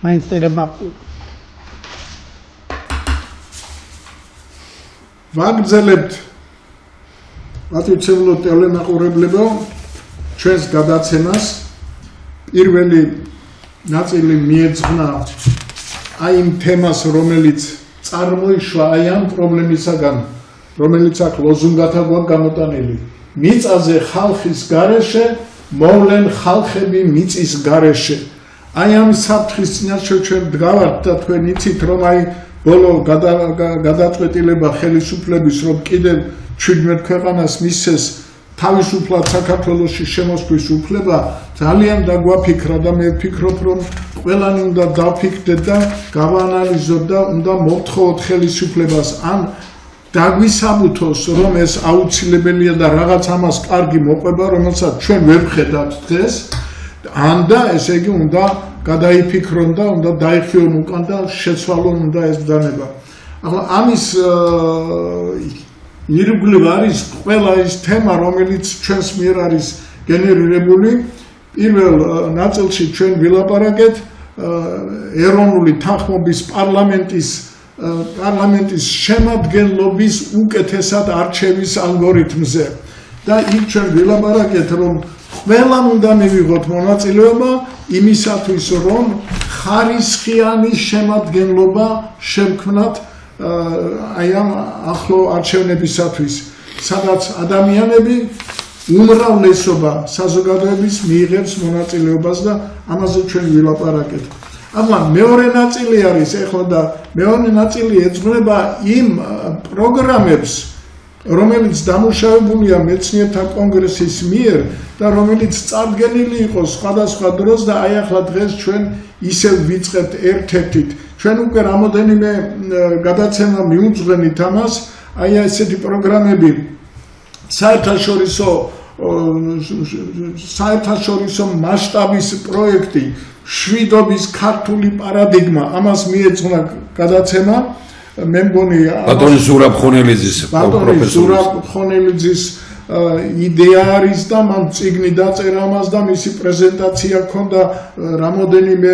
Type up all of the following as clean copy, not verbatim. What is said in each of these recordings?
მაინტერება ვაგრძელებთ პატრიციულო ტელემაყურებლებო ჩვენს გადაცემას პირველი ნაწილი მიეძღვნა აი იმ თემას რომელიც წარმოიშვა აი ამ პრობლემისაგან რომელიც აქ ლოზუნგათა გვაქვს გამოტანილი მიწაზე ხალხის გარეშე მოვლენ ხალხები მიწის გარეშე აი ამ საფრთხის წინაშე ჩვენ დგავართ და თქვენ იცით რომ აი ბოლო გადაწყვეტილება ხელისუფლების რომ კიდევ 17 ქვეყანას მისცეს თავისუფლად საქართველოში შემოსვლის უფლება ძალიან დაგვაფიქრა და მე ვფიქრობ რომ ყველანი უნდა დავფიქრდეთ და გავაანალიზოთ და უნდა მოვთხოვოთ ხელისუფლებას ან დაგვისაბუთოს რომ ეს აუცილებელია და რაღაც ამას კარგი მოყვება რომელსაც ჩვენ ვერ ვხედავთ დღეს ან და ესე იგი უნდა გადაიფიქრონ და უნდა დაიხიონ უკან და შეცვალონ უნდა ეს ბრძანება. ახლა ამის ირგვლივ არის ყველა ის თემა რომელიც ჩვენს მიერ არის გენერირებული. პირველ ნაწილში ჩვენ ვილაპარაკეთ ეროვნული თანხმობის პარლამენტის შემადგენლობის უკეთესად არჩევის ალგორითმზე და იქ ჩვენ ვილაპარაკეთ რომ ყველამ უნდა მივიღოთ მონაწილეობა იმისათვის რომ ხარისხიანი შემადგენლობა შევქმნათ აი ამ ახლო არჩევნებისათვის სადაც ადამიანები უმრავლესობა საზოგადოების მიიღებს მონაწილეობას და ამაზე ჩვენ ვილაპარაკეთ. ახლა მეორე ნაწილი არის ეხლა და მეორე ნაწილი ეძღვნება იმ პროგრამებს რომელიც დამუშავებულია მეცნიერთა კონგრესის მიერ და რომელიც წარდგენილი იყო სხვადასხვა დროს და აი ახლა დღეს ჩვენ ისევ ვიწყებთ ერთ-ერთით. ჩვენ უკვე რამოდენიმე გადაცემა მიუძღვენით ამას, აი ესეთი პროგრამები საერთაშორისო მასშტაბის პროექტი შვიდობის ქართული პარადიგმა ამას მიეძღვნა გადაცემა მე მგონი ბატონი ზურაბ ხონელიძის იდეა არის და მან წიგნი დაწერა ამას და მისი პრეზენტაცია ჰქონდა რამოდენიმე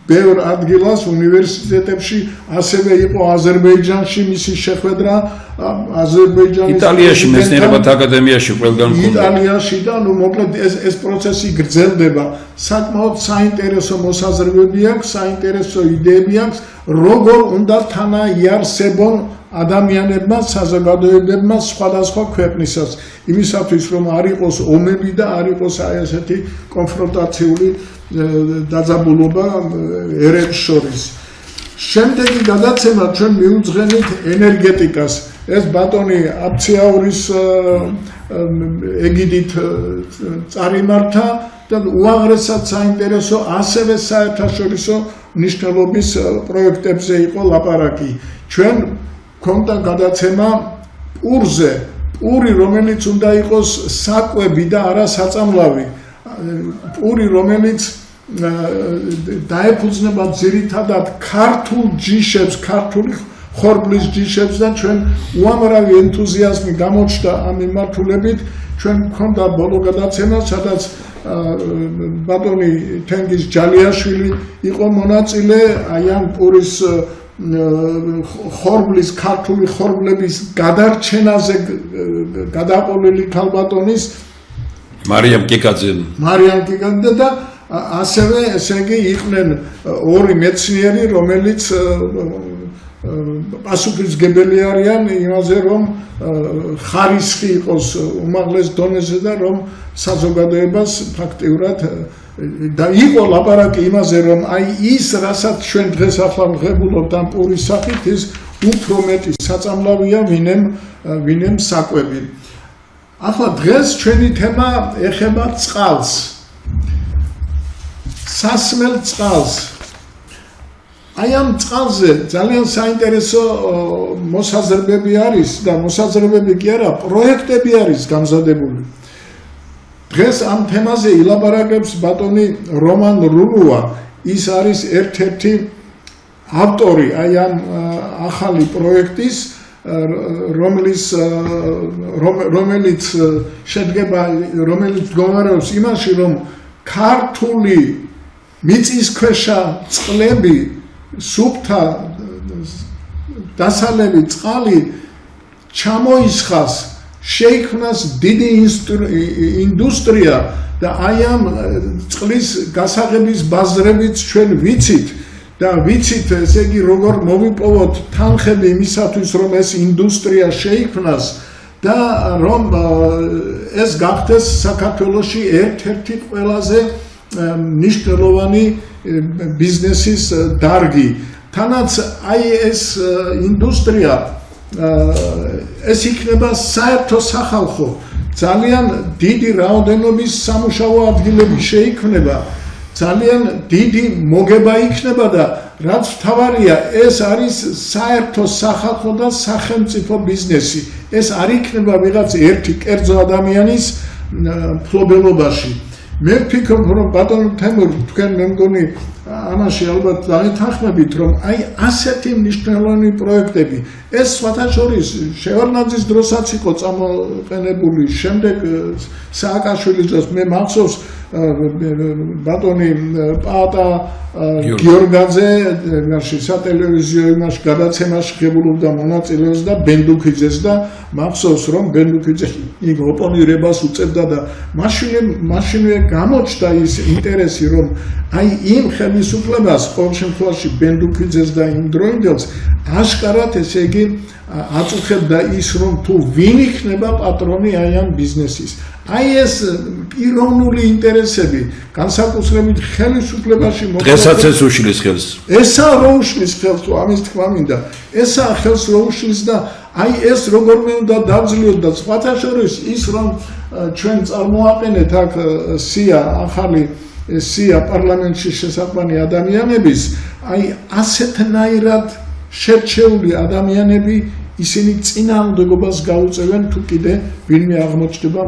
ბევრ ადგილას უნივერსიტეტებში ასევე იყო აზერბაიჯანში მისი შეხვედრა აზერბაიჯანის იტალიაში მეცნიერებათა აკადემიაში ყველგან იტალიაში და ნუ მოკლედ ეს პროცესი გრძელდება საკმაოდ საინტერესო მოსაზრებები აქვს საინტერესო იდეები აქვს როგორ უნდა თანაიარსებონ ადამიანებმა საზოგადოებებმა სხვადასხვა ქვეყნისას იმისათვის რომ არ იყოს ომები და არ იყოს აი ესეთი კონფრონტაციული დაძაბულობა ერებს შორის. შემდეგი გადაცემა ჩვენ მიუძღენით ენერგეტიკას. ეს ბატონი აფციაურის ეგიდით წარიმართა და უაღრესად საინტერესო ასევე საერთაშორისო მნიშვნელობის პროექტებზე იყო ლაპარაკი. ჩვენ ქონდა გადაცემა პურზე, პური რომელიც უნდა იყოს საკვები და არა საწამლავი. პური რომელიც დაეფუძნება ძირითადად ქართულ ჯიშებს, ქართული ხორბლის ჯიშებს და ჩვენ უამრავი ენთუზიაზმი გამოჩნდა ამ მიმართულებით. ჩვენ გქონდა ბოლო გადაცემა, სადაც ბატონი თენგიზ ჯალიაშვილი იყო მონაწილე, აი ამ პურის ხორბლის ქართული ხორბლების გადარჩენაზე გადაყოლილი ქალბატონის მარიამ კიკაძე და ასევე ესე იგი იყვნენ ორი მეცნიერი რომელიც პასუხისმგებელი არიან იმაზე რომ ხარისხი იყოს უმაღლეს დონეზე და რომ საზოგადოებას ფაქტიურად და იყო ლაპარაკი იმაზე რომ აი ის რასაც ჩვენ დღეს ახლა ვღებულობთ ამ პურის სახით ის უფრო მეტი საწამლავია ვინემ საკვები. ახლა დღეს ჩვენი თემა ეხება წყალს. სასმელ წყალს. აი ამ წყალზე ძალიან საინტერესო მოსაზრებები არის და მოსაზრებები კი არა, პროექტები არის გამზადებული. დღეს ამ თემაზე ილაპარაკებს ბატონი რომან რულუა, ის არის ერთ-ერთი ავტორი აი ამ ახალი პროექტის, რომელიც შედგება, რომელიც მდგომარეობს იმაში, რომ ქართული მიწისქვეშა წყლები, სუფთა დასალევი წყალი ჩამოისხას, შეიქმნას დიდი ინდუსტრია და აი ამ წყლის გასაღების ბაზრებით ჩვენ ვიცით და ვიცით ესე იგი როგორ მოვიპოვოთ თანხები იმისათვის რომ ეს ინდუსტრია შეიქმნას და რომ ეს გახდეს საქართველოში ერთ-ერთი ყველაზე მნიშვნელოვანი ბიზნესის დარგი. თანაც აი ეს ინდუსტრია ეს იქნება საერთო სახალხო, ძალიან დიდი რაოდენობის სამუშაო ადგილები შეიქმნება, ძალიან დიდი მოგება იქნება და რაც მთავარია, ეს არის საერთო სახალხო და სახელმწიფო ბიზნესი. ეს არ იქნება ვიღაც ერთი კერძო ადამიანის მფლობელობაში. მე ვფიქრობ, რომ ბატონო თემურ, თქვენ მე მგონი ამაში ალბათ დაეთანხმებით, რომ აი ასეთი მნიშვნელოვანი პროექტები, ეს სხვათა შორის შევარდნაძის დროსაც იყო წამოყენებული, შემდეგ სააკაშვილის დროს მე მახსოვს ბატონი პაატა გიორგაძე იმაში სატელევიზიო იმაში გადაცემაში ღებულობდა მონაწილეობს და ბენდუქიძეს და მახსოვს რომ ბენდუქიძე იქ ოპონირებას უწევდა და მაშინვე გამოჩნდა ის ინტერესი რომ აი იმ ხელისუფლებას ყოველ შემთხვევაში ბენდუქიძეს და იმ დროინდელს აშკარად ესე იგი აწუხებდა ის რომ თუ ვინ იქნება პატრონი აი ამ ბიზნესის. აი ეს პიროვნული ინტერესები განსაკუთრებით ხელისუფლებაში დღესაც ეს უშლის ხელს. ესაა რო უშლის ხელს, თუ ამის თქმა მინდა. ესაა ხელს რო უშლის და აი ეს როგორმე უნდა დავძლიოთ და სხვათა შორის ის რომ ჩვენ წარმოაყენეთ აქ ახალი სია პარლამენტში შესაყვანი ადამიანების, აი ასეთნაირად შერჩეული ადამიანები ისინი წინააღმდეგობას გაუწევენ თუ კიდე ვინმე აღმოჩნდება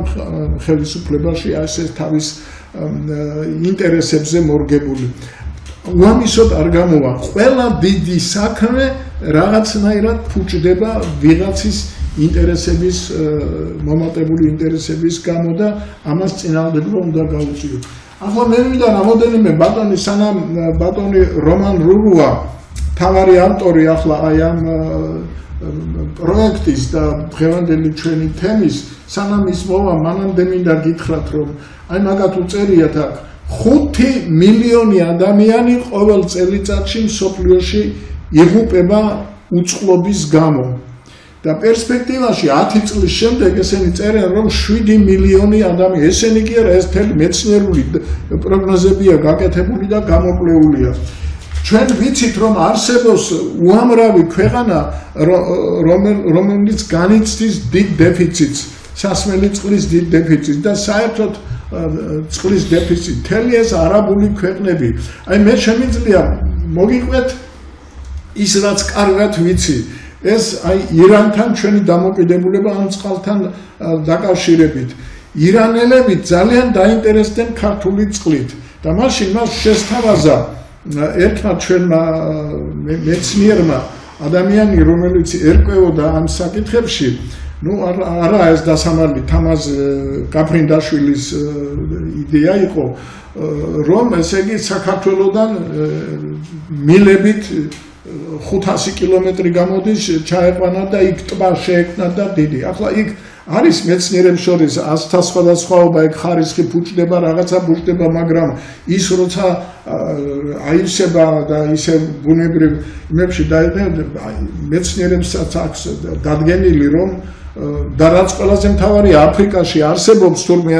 ხელისუფლებაში ასე თავის ინტერესებზე მორგებული. უამისოდ არ გამოვა. ყველა დიდი საქმე რაღაცნაირად ფუჭდება ვიღაცის ინტერესების მომატებული ინტერესების გამო და ამას წინააღმდეგობა უნდა გაუწიოთ. ახლა მე მინდა რამოდენიმე ბატონი რომან რურუა თავარი ავტორი ახლა აი ამ პროექტის და დღევანდელი ჩვენი თემის სანამ ის მოვა მანამდე მინდა გითხრათ რომ აი მაგათ უწერიათ აქ 5 მილიონი ადამიანი ყოველ წელიწადში მსოფლიოში იღუპება უწყლობის გამო და პერსპექტივაში 10 წლის შემდეგ ესენი წერენ რომ 7 მილიონი ადამიანი ესენი კი არა ეს მთელი მეცნიერული პროგნოზებია გაკეთებული და გამოკვლეულია. ჩვენ ვიცით რომ არსებობს უამრავი ქვეყანა რომელიც განიცდის დიდ დეფიციტს, სასმელი წყლის დიდ დეფიციტს და საერთოდ წყლის დეფიციტი მთელი ეს არაბული ქვეყნები. აი მე შემიძლია მოგიყვეთ ის რაც კარგად ვიცი, ეს აი ირანთან ჩვენი დამოკიდებულება ამ წყალთან დაკავშირებით. ირანელები ძალიან დაინტერესდნენ ქართული წყლით და მაშინ მას შესთავაზა ერთმა ჩვენმა მეცნიერმა ადამიანი რომელიც ერკვეოდა ამ საკითხებში, ну არა ეს დასამალი თამაზ კაფრინდაშვილის იდეა იყო, რომ ესე იგი საქართველოდან მილებით 500 კილომეტრი გამოდის ჩაეყვანა და იქ ტბა შეექმნა და დიდი. ახლა იქ არის მეცნიერებს შორის ასთა სხვადასხვაობა, იქ ხარისხი ფუჭდება, რაღაცა ფუჭდება, მაგრამ ის როცა აივსება და ისე ბუნებრივ იმებში მეცნიერებსაც აქვს დადგენილი რომ და რაც ყველაზე მთავარია აფრიკაში არსებობს თურმე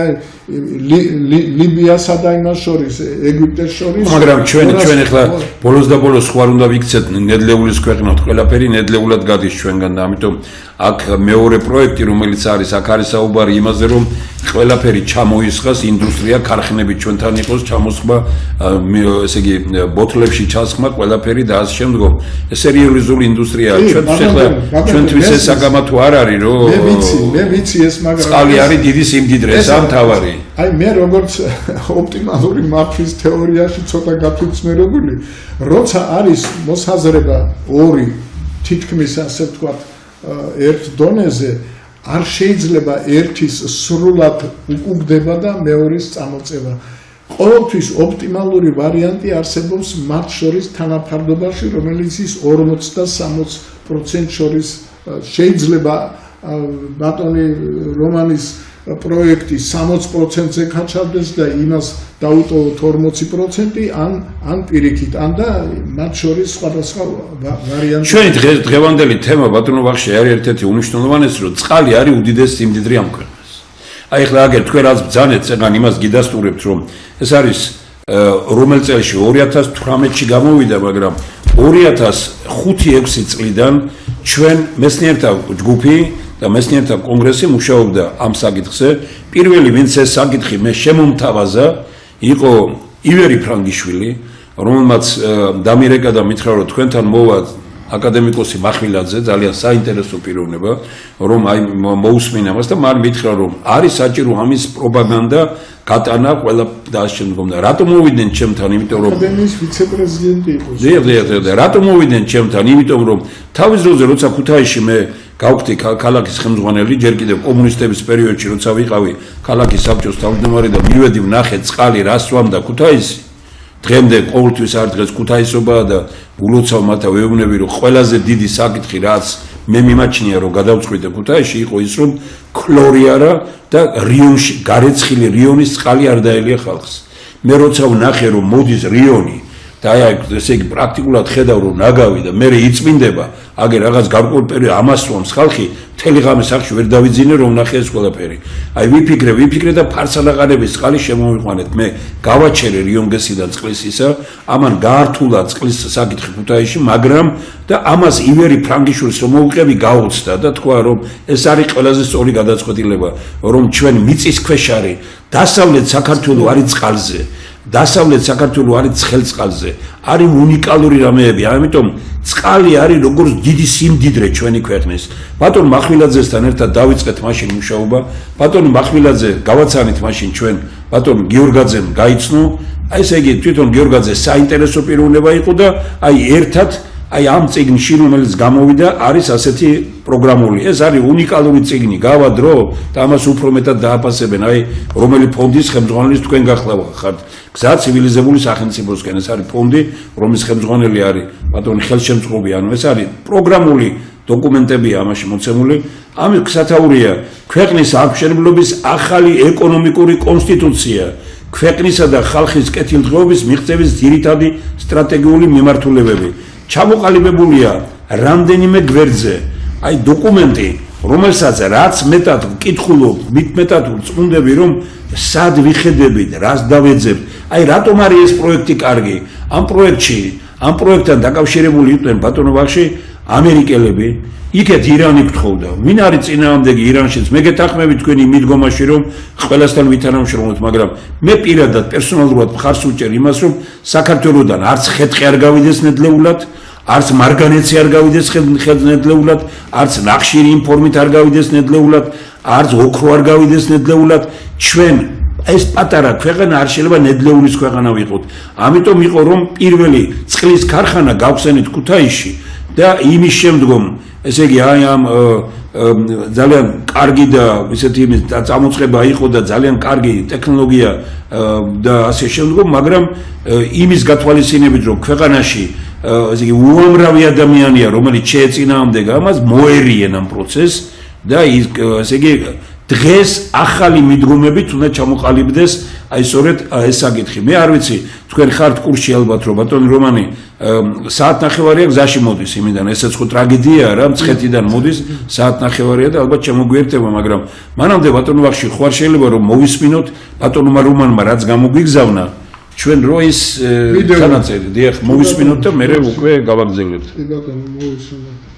ლიბიასა და იმას შორის ეგვიპტეს შორის მაგრამ ჩვენ ახლა ბოლოს და ბოლოს ხوار უნდა ვიქცეთ ნედლეულის ქვეყნად ყველაფერი ნედლეულად გადის ჩვენგან და ამიტომ აქ მეორე პროექტი რომელიც არის აქ არის საუბარი იმაზე რომ ყველაფერი ჩამოისხას ინდუსტრია ქარხნები ჩვენთან იყოს ჩამოსხმა ესე იგი ბოთლებში ჩასხმა ყველაფერი და ასე შემდგომ სერიოზული ინდუსტრიაა ჩვენთვის ეს საგამათო არ არის რომ მე ვიცი ეს მაგრამ წყალი არის დიდი სიმდიდრე სამთავარი აი მე როგორც ოპტიმალური მართვის თეორიაში ცოტა გაფიცნერებული როცა არის მოსაზრება ორი თითქმის ასე ვთქვათ ერთ დონეზე არ შეიძლება ერთის სრულად უკუგდება და მეორის წამოწევა ყოველთვის ოპტიმალური ვარიანტი არსებობს მათ შორის თანაფარდობაში, რომელიც ის 40-60% შორის შეიძლება ბატონი რომანის პროექტი 60%-ზე გაჩაღდეს და იმას დაუტოვოთ 40% ან პირიქით, ან და მათ შორის სხვადასხვა ვარიანტი. ჩვენი დღევანდელი თემა ბატონო ბახში არის ერთ-ერთი უმნიშვნელოვანესი, რომ წყალი არის უდიდესი სიმდიდრე ამ ქვეყანას. აი ახლა აგერ თქვენ რაც ბძანეთ, წეგან იმას გიდასტურებთ, რომ ეს არის რომელ წელში 2018-ში გამოვიდა, მაგრამ 2005-6 წლიდან ჩვენ მეცნიერთა ჯგუფი და მეცნიერთა კონგრესი მუშაობდა ამ საკითხზე. პირველი ვინც ეს საკითხი მე შემომთავაზა, იყო ივერი ფრანგიშვილი, რომელმაც დამირეკა და მითხრა, რომ თქვენთან მოვა აკადემიკოსი მახვილაძე, ძალიან საინტერესო პიროვნება, რომ აი მოусმინა მას და მან მითხრა, რომ არის საჭირო ამის პროპაგანდა გატანა ყველა და შემდგომ და რატომ მოვიდნენ ჩემთან, იმიტომ რომ აკადემიის ვიცე-პრეზიდენტი იყო. დიახ, რატომ მოვიდნენ ჩემთან, იმიტომ რომ თავის დროზე როცა ქუთაისში მე გავხდი ქალაქის ხელმძღვანელი, ჯერ კიდევ კომუნისტების პერიოდში როცა ვიყავი ქალაქის საბჭოს თავმჯდომარე და მივედი ვნახე წყალი რას სვამდა ქუთაისი. დღემდე ყოველთვის არ დღეს ქუთაისობაა და ულოცავ მათა ვეუბნები, რომ ყველაზე დიდი საკითხი რაც მე მიმაჩნია რომ გადავწყვიტე ქუთაისში იყო ის, რომ ქლორიარა და რიონში გარეცხილი რიონის წყალი არ დაელია ხალხს. მე როცა ვნახე რომ მოდის რიონი და აი ესე იგი პრაქტიკულად ხედავ რომ ნაგავი და მე იწმინდება, აგერ რაღაც გარკვეულ პერიოდში ამას სვამს ხალხი, მთელი ღამე სახში ვერ დავიძინე რომ ვნახე ეს ყველაფერი. აი ვიფიქრე და ფარსალაყარების წყალი შემოვიყვანეთ. მე გავაჩერე რიონგესიდან წყლის ისა, ამან გაართულა წყლის საკითხი ქუთაისში, მაგრამ და ამას ივერი ფრანგიშვილს რომ მოვუყევი გაუცდა და თქვა რომ ეს არის ყველაზე სწორი გადაწყვეტილება, რომ ჩვენ მიწისქვეშ არის დასავლეთ საქართველოს არის წყალზე. დასავლეთ საქართველოს არის ცხელწყალზე, არის უნიკალური რამეები, ამიტომ წყალი არის როგორც დიდი სიმდიდრე ჩვენი ქვეყნის. ბატონ მახვილაძესთან ერთად დავიწყეთ მაშინ მუშაობა, ბატონ მახვილაძე გავაცანით მაშინ ჩვენ, ბატონ გიორგაძემ გაიცნო, აი ესე იგი თვითონ გიორგაძე საინტერესო პიროვნება იყო და აი ერთად აი ამ წიგნში რომელიც გამოვიდა არის ასეთი პროგრამული. ეს არის უნიკალური წიგნი, გავა დრო და ამას უფრო მეტად დააფასებენ, აი რომელი ფონდის ხელმძღვანელი თქვენ გახლავართ. გზა ცივილიზებული სახელმწიფოსკენ, ეს არის ფონდი, რომლის ხელმძღვანელი არის ბატონი ხელშემწყობი, ანუ ეს არის პროგრამული დოკუმენტებია ამაში მოცემული. ამის გზათაურია ქვეყნის აღმშენებლობის ახალი ეკონომიკური კონსტიტუცია, ქვეყნისა და ხალხის კეთილდღეობის მიღწევის ძირითადი სტრატეგიული მიმართულებები. ჩამოყალიბებულია რამდენიმე გვერდზე, აი დოკუმენტი, რომელსაც რაც მეტად ვკითხულობ, მით მეტად ვწუნდები, რომ სად ვიხედებით, რას დავეძებთ. აი რატომ არის ეს პროექტი კარგი? ამ პროექტთან დაკავშირებული იყვნენ ბატონო ბახში ამერიკელები, იქეთ ირანი გთხოვდა. ვინ არის წინააღმდეგი ირანშიც? მე გეთანხმებით თქვენი მიდგომაში, რომ ყველასთან ვითანამშრომლოთ, მაგრამ მე პირადად პერსონალურად მხარს ვუჭერ იმას, რომ საქართველოსდან არც ხეთყი არ გავიდეს ნედლეულად, არც მარგანეცი არ გავიდეს ნედლეულად, არც ნახშირი ინფორმით არ გავიდეს ნედლეულად, არც ოქრო არ გავიდეს ნედლეულად. ჩვენ ეს პატარა ქვეყანა არ შეიძლება ნედლეულის ქვეყანა ვიყოთ. ამიტომ იყო რომ პირველი წყლის ქარხანა გავხსენით ქუთაისში და იმის შემდგომ, ესე იგი აი ამ ძალიან კარგი და ისეთი წამოწყება იყო და ძალიან კარგი ტექნოლოგია და ასე შემდგომ, მაგრამ იმის გათვალისწინებით რომ ქვეყანაში ესე იგი უამრავი ადამიანია, რომელიც შეეწინააღმდეგა ამას, მოერიენ ამ პროცესს და ესე იგი დღეს ახალი მიდგომებით უნდა ჩამოყალიბდეს აი სწორედ ეს საკითხი. მე არ ვიცი, თქვენ ხართ კურსში ალბათ რომ ბატონი რომანი საათნახევარია გზაში მოდის იმიდან, ესეც ხო ტრაგედიაა რა, მცხეთიდან მოდის საათნახევარია და ალბათ შემოგვიერთება, მაგრამ მანამდე ბატონო ბახში ხო არ შეიძლება რომ მოვისმინოთ ბატონმა რომანმა რაც გამოგვიგზავნა ჩვენ რო ის თანაწერი, დიახ, მოვისმინოთ და მე უკვე გავაგზავნებთ. კი ბატონო, მოვისმინოთ.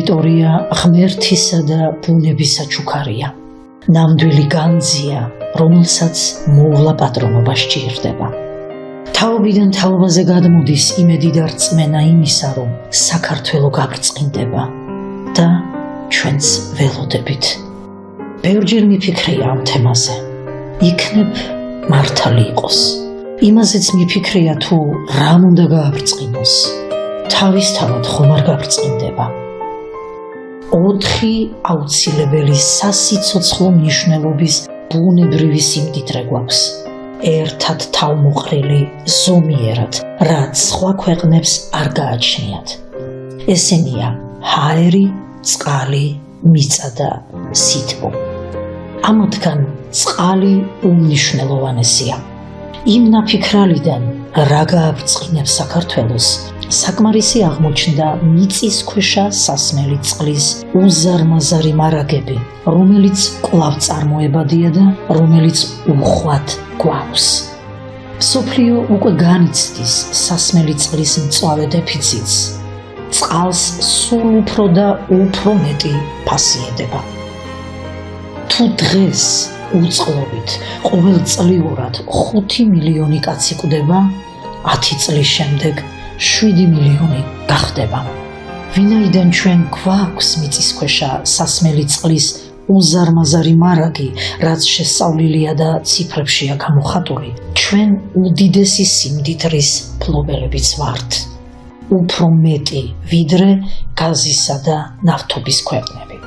ტერიტორია ღმერთისა და ბუნების საჩუქარია. ნამდვილი განძია, რომელსაც მოვლა პატრონობა სჭირდება. თაობიდან თაობაზე გადმოდის იმედი და რწმენა იმისა, რომ საქართველო გაბრწყინდება და ჩვენც ველოდებით. ბევრჯერ მიფიქრია ამ თემაზე. იქნებ მართალი იყოს. იმაზეც მიფიქრია თუ რამ უნდა გააბრწყინოს. თავისთავად ხომ არ გაბრწყინდება. 4 აუცილებელი სასიცოცხლო მნიშვნელობის ბუნებრივი სიმდიდრე გვაქვს. ერთად თავმოყრილი ზომიერად, რაც სხვა ქვეყნებს არ გააჩნიათ. ესენია ჰაერი, წყალი, მიწა და სითბო. ამათგან წყალი უმნიშვნელოვანესია. იმ ნაფიქრალიდან რა გააბრწყინებს საქართველოს, საკმარისი აღმოჩნდა მიწისქვეშა სასმელი წყლის უზარმაზარი მარაგები, რომელიც კვლავ წარმოებადია და რომელიც უხვად გვაქვს. მსოფლიო უკვე განიცდის სასმელი წყლის მწვავე დეფიციტს. წყალს სულ უფრო და უფრო მეტი ფასიედება. თუ დღეს უწყლობით ყოველწლიურად 5 მილიონი კაცი კვდება, 10 წლის შემდეგ 7 მილიონი გახდება. ვინაიდან ჩვენ გვაქვს მიწისქვეშა სასმელი წყლის უზარმაზარი მარაგი, რაც შესწავლილია და ციფრებშია გამოხატული, ჩვენ უდიდესი სიმდიდრის მფლობელებიც ვართ. უფრო მეტი ვიდრე გაზისა და ნავთობის ქვეყნები.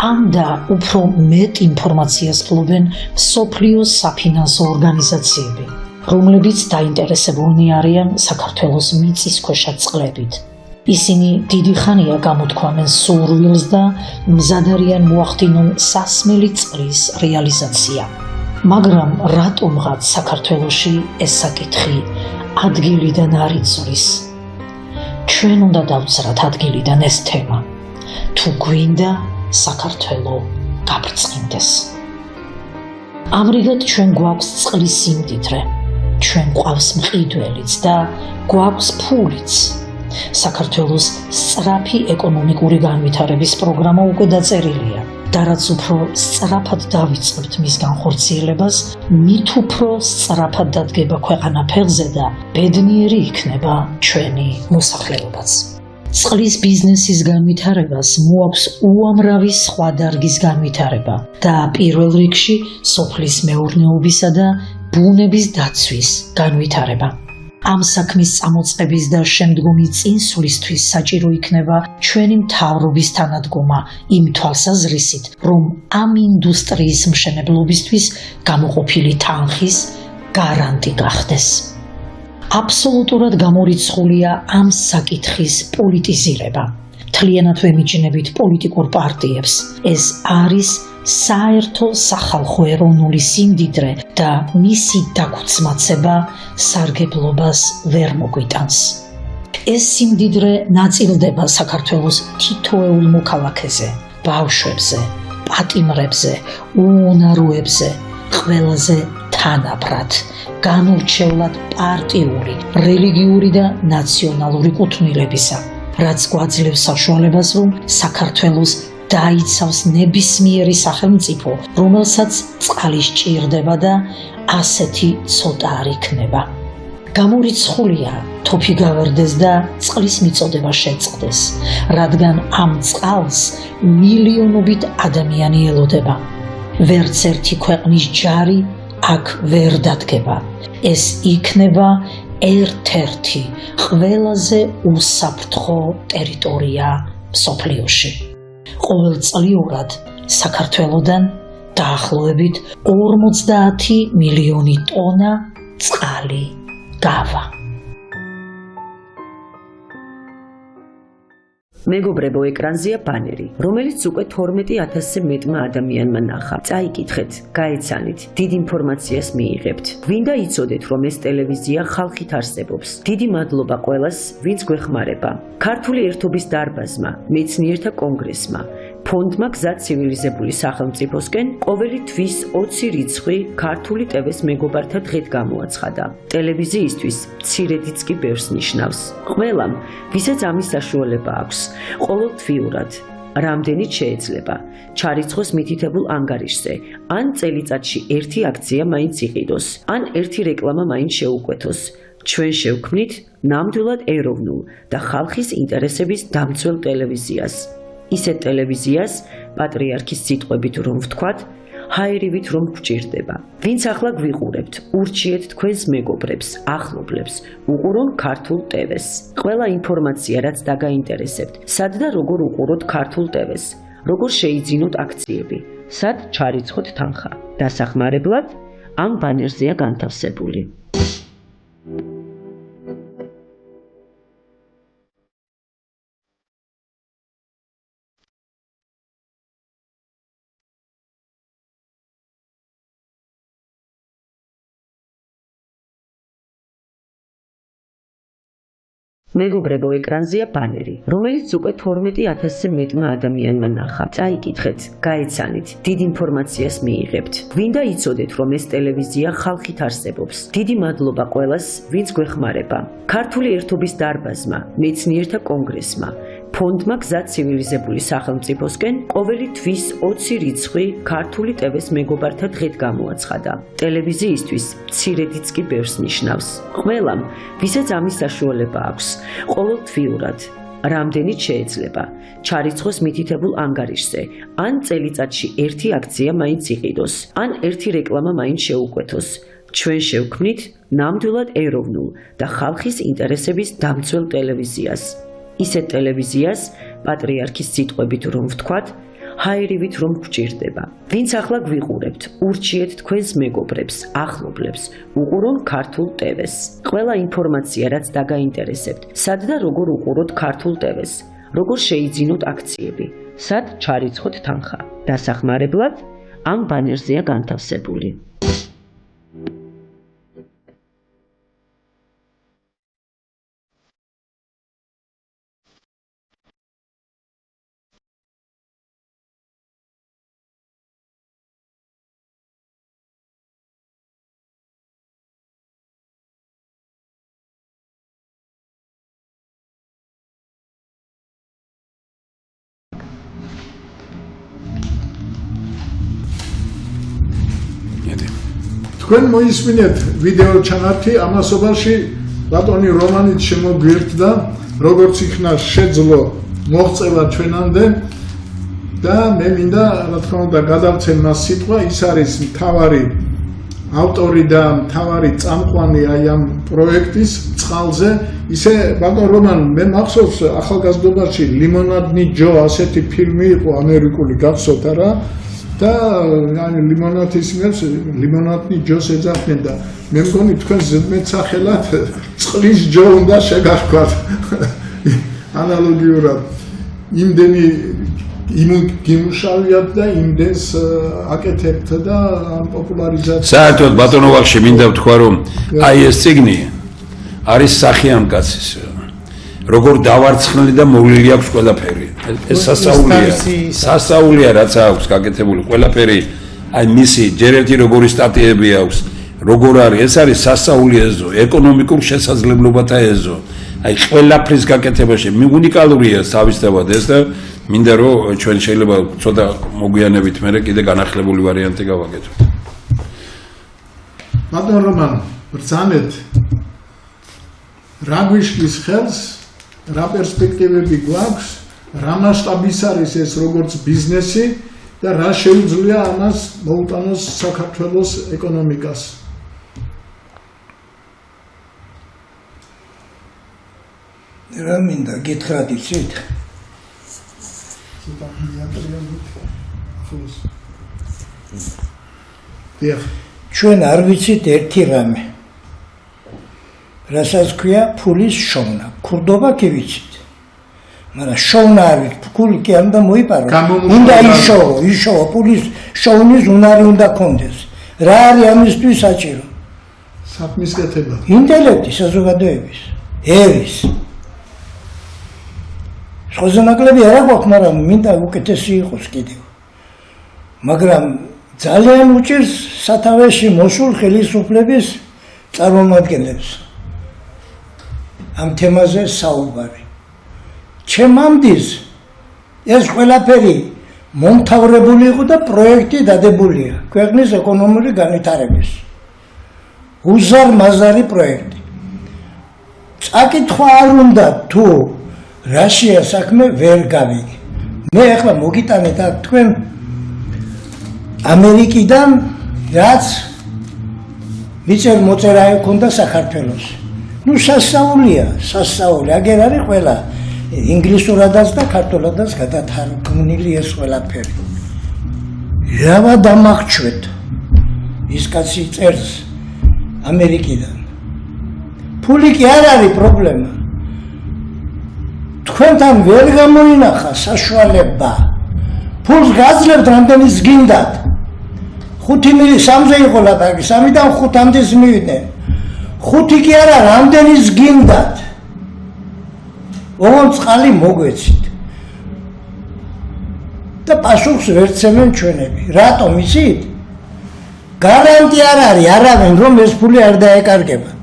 ამ და უფრო მეტ ინფორმაციას ფლობენ მსოფლიოს საფინანსო ორგანიზაციები, რომლებიც დაინტერესებულნი არიან საქართველოს მიწისქვეშა წყლებით. ისინი დიდი ხანია გამოთქვამენ სურვილს და მზად არიან მოახდინონ სასმელი წყლის რეალიზაცია. მაგრამ რატომღაც საქართველოში ეს საკითხი ადგილიდან არ იცვლის? ჩვენ უნდა დავწერათ ადგილიდან ეს თემა. თუ გვინდა საქართველო გაბრწყინდეს. ამრიგად ჩვენ გვაქვს წყლის სიმდიდრე, ჩვენ გვყავს მყიდველიც და გვაქვს ფულიც. საქართველოს სწრაფი ეკონომიკური განვითარების პროგრამა უკვე დაწერილია და რაც უფრო სწრაფად დავიწყებთ მის განხორციელებას, მით უფრო სწრაფად დადგება ქვეყანა ფეხზე და ბედნიერი იქნება ჩვენი მოსახლეობაც. წყლის ბიზნესის განვითარებას მოაქვს უამრავი სხვა დარგის განვითარება და პირველ რიგში სოფლის მეურნეობისა და ბუნების დაცვის განვითარება. ამ საქმის წამოწყების და შემდგომი წინსვლისთვის საჭირო იქნება ჩვენი მთავრობის თანადგომა იმ თვალსაზრისით, რომ ამ ინდუსტრიის მშენებლობისთვის გამოყოფილი თანხის გარანტი გახდეს. აბსოლუტურად გამორიცხულია ამ საკითხის პოლიტიზირება. მთლიანად ვემიჯნებით პოლიტიკურ პარტიებს. ეს არის საერთო სახალხო ეროვნული სიმდიდრე და მისი დაგუცმაცება სარგებლობას ვერ მოგვიტანს. ეს სიმდიდრე ნაწილდება საქართველოს თითოეულ მოქალაქეზე, ბავშვებზე, პატიმრებზე, უუნაროებზე, ყველაზე თანაბრად, განურჩევლად პარტიული, რელიგიური და ნაციონალური კუთვნილებისა, რაც გვაძლევს საშუალებას, რომ საქართველოს დაიცავს ნებისმიერი სახელმწიფო, რომელსაც წყალი სჭირდება და ასეთი ცოტა არ იქნება. გამორიცხულია თოფი გავარდეს და წყლის მიწოდება შეწყდეს, რადგან ამ წყალს მილიონობით ადამიანი ელოდება. ვერც ერთი ქვეყნის ჯარი აქ ვერ დადგება. ეს იქნება ერთ-ერთი ყველაზე უსაფრთხო ტერიტორია მსოფლიოში. ყოველწლიურად საქართველოდან დაახლოებით 50 მილიონი ტონა წყალი გავა. მეგობრებო, ეკრანზეა ბანერი, რომელიც უკვე 12,000-ზე მეტმა ადამიანმა ნახა. წაიკითხეთ, გაეცანით, დიდ ინფორმაციას მიიღებთ. გვინდა იცოდეთ, რომ ეს ტელევიზია ხალხით არსებობს. დიდი მადლობა ყველას, ვინც გვეხმარება. ქართული ერთობის დარბაზმა, მეცნიერთა კონგრესმა, ფონდმა გზა ცივილიზებული სახელმწიფოსკენ ყოველი თვის 20 რიცხვი ქართული ტევეს მეგობართა დღედ გამოაცხადა. ტელევიზიისთვის მცირედიც კი ბევრს ნიშნავს. ყველამ, ვისაც ამის საშუალება აქვს, ყოველთვიურად რამდენიც შეიძლება ჩარიცხოს მითითებულ ანგარიშზე, ან წელიწადში ერთი აქცია მაინც იყიდოს, ან ერთი რეკლამა მაინც შეუკვეთოს. ჩვენ შევქმნით ნამდვილად ეროვნულ და ხალხის ინტერესების დამცველ ტელევიზიას. ისეთ ტელევიზიას, პატრიარქის სიტყვებით რომ ვთქვათ, ჰაერივით რომ გვჭირდება. ვინც ახლა გვიყურებთ, ურჩიეთ თქვენს მეგობრებს, ახლობლებს, უყურონ ქართულ ტევეს. ყველა ინფორმაცია, რაც დაგაინტერესებთ, სად და როგორ უყუროთ ქართულ ტევეს, როგორ შეიძინოთ აქციები, სად ჩარიცხოთ თანხა. დასახმარებლად ამ ბანერზეა განთავსებული. მეგობრებო, ეკრანზეა ბანერი, რომელიც უკვე 12,000-ზე მეტმა ადამიანმა ნახა. წაიკითხეთ, გაეცანით, დიდ ინფორმაციას მიიღებთ. გვინდა იცოდეთ, რომ ეს ტელევიზია ხალხით არსებობს. დიდი მადლობა ყველას, ვინც გვეხმარება. ქართული ერთობის დარბაზმა, მეცნიერთა კონგრესმა, ფონდმა გზა ცივილიზებული სახელმწიფოსკენ ყოველი თვის 20 რიცხვი ქართული ტევეს მეგობართა დღედ გამოაცხადა. ტელევიზიისთვის მცირედიც კი ბევრს ნიშნავს. ყველამ, ვისაც ამის საშუალება აქვს, ყოველთვიურად რამდენიც შეიძლება ჩარიცხოს მითითებულ ანგარიშზე, ან წელიწადში ერთი აქცია მაინც იყიდოს, ან ერთი რეკლამა მაინც შეუკვეთოს. ჩვენ შევქმნით ნამდვილად ეროვნულ და ხალხის ინტერესების დამცველ ტელევიზიას. ისეთ ტელევიზიას, პატრიარქის სიტყვებით რომ ვთქვათ, ჰაერივით რომ გვჭირდება. ვინც ახლა გვიყურებთ, ურჩიეთ თქვენს მეგობრებს, ახლობლებს, უყურონ ქართულ ტევეს. ყველა ინფორმაცია, რაც დაგაინტერესებთ, სად და როგორ უყუროთ ქართულ ტევეს, როგორ შეიძინოთ აქციები, სად ჩარიცხოთ თანხა. დასახმარებლად ამ ბანერზეა განთავსებული. თქვენ მოისმინეთ ვიდეო ჩანართი ამასობაში ბატონი რომანით შემოგვიერთდა როგორც იქნა შეძლო მოღწევა ჩვენამდე და მე მინდა რა თქმა უნდა გადავცემ მას სიტყვა ის არის მთავარი ავტორი და მთავარი წამყვანი აი ამ პროექტის წყალზე ისე ბატონ რომან მე მახსოვს ახალგაზრდობაში ლიმონადნი ჯო ასეთი ფილმი იყო ამერიკული გახსოვთ არა და ლიმონათის მერს ლიმონადნი ჯოს ეძახდნენ და მე მგონი თქვენ ზედმეტსახელად წყლის ჯო უნდა შეგახვათ ანალოგიურად იმდენი გიმუშავიათ და იმდენს აკეთებთ და ამ პოპულარიზაციას საერთოდ ბატონო ვახში მინდა ვთქვა რომ აი ეს წიგნი არის სახიან კაცის როგორ დავარცხნილი და მოვლილი აქვს ყველაფერი. ეს სასაულია რაც აქვს გაკეთებული ყველაფერი. აი მისი ჯერ ერთი როგორი სტატიები აქვს, როგორ არის, ეს არის სასაული ეზო, ეკონომიკურ შესაძლებლობათა ეზო. აი ყველაფრის გაკეთებაში უნიკალურია თავისთავად ეს და მინდა რომ ჩვენ შეიძლება ცოტა მოგვიანებით მე კიდე განახლებული ვარიანტი გავაკეთოთ. ბატონ რომან, ბრძანეთ რა გვიშლის ხელს რა პერსპექტივები გვაქვს, რა მასშტაბის არის ეს როგორც ბიზნესი და რა შეუძლია ამას მოუტანოს საქართველოს ეკონომიკას. რა მინდა გითხრათ იცით? ჩვენ არ ვიცით ერთი რამე. რასაც ქვია ფულის შოვნა. ქურდობა კი ვიცით. მაგრამ შოვნა არ ვიცით, ფული კი არ უნდა მოიპაროს. უნდა იშოვო, ფულის შოვნის უნარი უნდა კონდეს. რა არის ამისთვის საჭირო? საქმის კეთება. ინტელექტი საზოგადოების, ერის. სხვაზე ნაკლები არ აქვს, მაგრამ მინდა უკეთესი იყოს კიდევ. მაგრამ ძალიან უჭირს სათავეში მოსულ ხელისუფლების წარმომადგენლებს ამ თემაზე საუბარი. ჩემამდე ეს ყველაფერი მომთავრებული იყო და პროექტი დადებულია ქვეყნის ეკონომიკური განვითარების. უზარმაზარი პროექტი. წაკითხვა არ უნდა თუ რაშია საქმე ვერ გავიგე. მე ახლა მოგიტანეთ აქ თქვენ ამერიკიდან რაც მიწერ მოწერა ექონდა საქართველოს. ნუ სასწაულია, სასწაული. აგერ არის ყველა ინგლისურადაც და ქართულადაც გადათარგმნილი ეს ყველაფერი. რავა დამახჩვეთ ის კაცი წერს ამერიკიდან. ფული კი არ არის პრობლემა. თქვენთან ვერ გამოინახა საშუალება. ფულს გაძლევთ რამდენის გინდათ. 3-ზე იყო ლაპარაკი, 3-დან 5-მდე მივიდნენ. 5 კი არა, რამდენის გინდათ. ოღონდ წყალი მოგვეცით. და პასუხს ვერ ცემენ ჩვენები. რატომ იცით? გარანტი არ არის არავინ რომ ეს ფული არ დაეკარგებათ.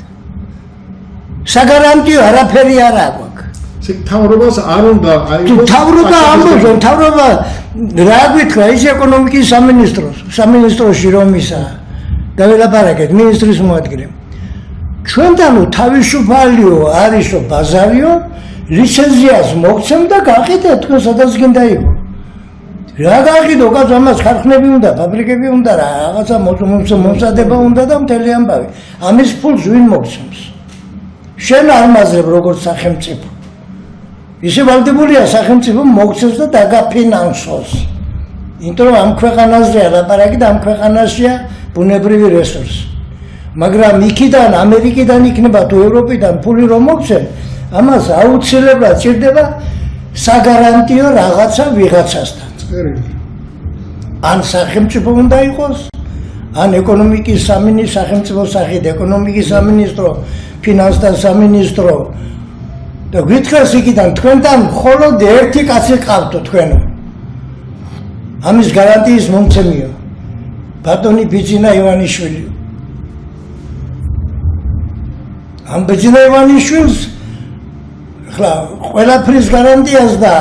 საგარანტიო არაფერი არ აქვს. მთავრობას არ უნდა მთავრობა ამბობს, მთავრობა რა გითხრა ის ეკონომიკის სამინისტროში რომ ისა დაველაპარაკეთ მინისტრის მოადგილე. ჩვენთან თავისუფალიო არისო ბაზარიო ლიცენზიას მოგცემ და გაყიდეთ თქვენ სადაც გინდა იყო. რა გაყიდო კაცო ამას ქარხნები უნდა, ფაბრიკები უნდა, რაღაცა მომზადება უნდა და მთელი ამბავი. ამის ფულს ვინ მოგცემს? შენ არ მაძლევ როგორც სახელმწიფო. ისე ვალდებულია სახელმწიფო მოგცემს და დაგაფინანსოს. იმიტომ რომ ამ ქვეყანაზეა ლაპარაკი და ამ ქვეყანაშია ბუნებრივი რესურსი. მაგრამ იქიდან ამერიკიდან იქნება თუ ევროპიდან ფული რომ მოგცემ, ამას აუცილებლად ჭირდება საგარანტიო რაღაცა ვიღაცასთან. ან სახელმწიფო უნდა იყოს, ან ეკონომიკის სამინისტრო, სახელმწიფო სახით ეკონომიკის სამინისტრო, ფინანსთა სამინისტრო. და გითხრას იქიდან თქვენთან მხოლოდ ერთი კაცი ყავთო თქვენო. ამის გარანტიის მომცემიო. ბატონი ბიძინა ივანიშვილი. ამ ბიძინა ივანიშვილს ხლა ყველაფრის გარანტიას და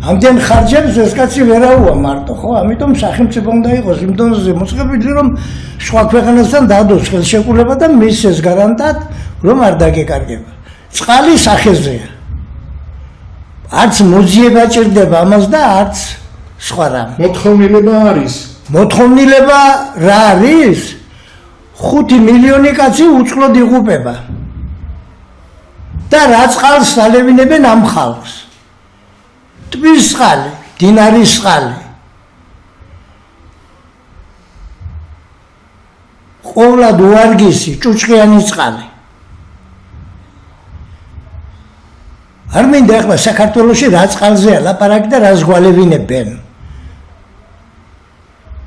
ამდენ ხარჯებს ეს კაცი ვერაუა მარტო, ხო? ამიტომ სახელმწიფო უნდა იყოს იმ დონეზე მოწყობილი რომ სხვა ქვეყანასთან დადოს ხელშეკრულება და მის ეს გარანტად რომ არ დაგეკარგება. წყალი სახეზეა. არც მოძიება ჭირდება ამას და არც სხვა რამე. მოთხოვნილება არის. მოთხოვნილება რა არის? 5 მილიონი კაცი უწყლოდ იღუპება. და რა წყალს ალევინებენ ამ ხალხს? ტბის წყალი, დინარის წყალი. ყოვლად უარგისი, ჭუჭყიანი წყალი. არ მინდა ახლა საქართველოში რა წყალზეა ლაპარაკი და რას გვალევინებენ.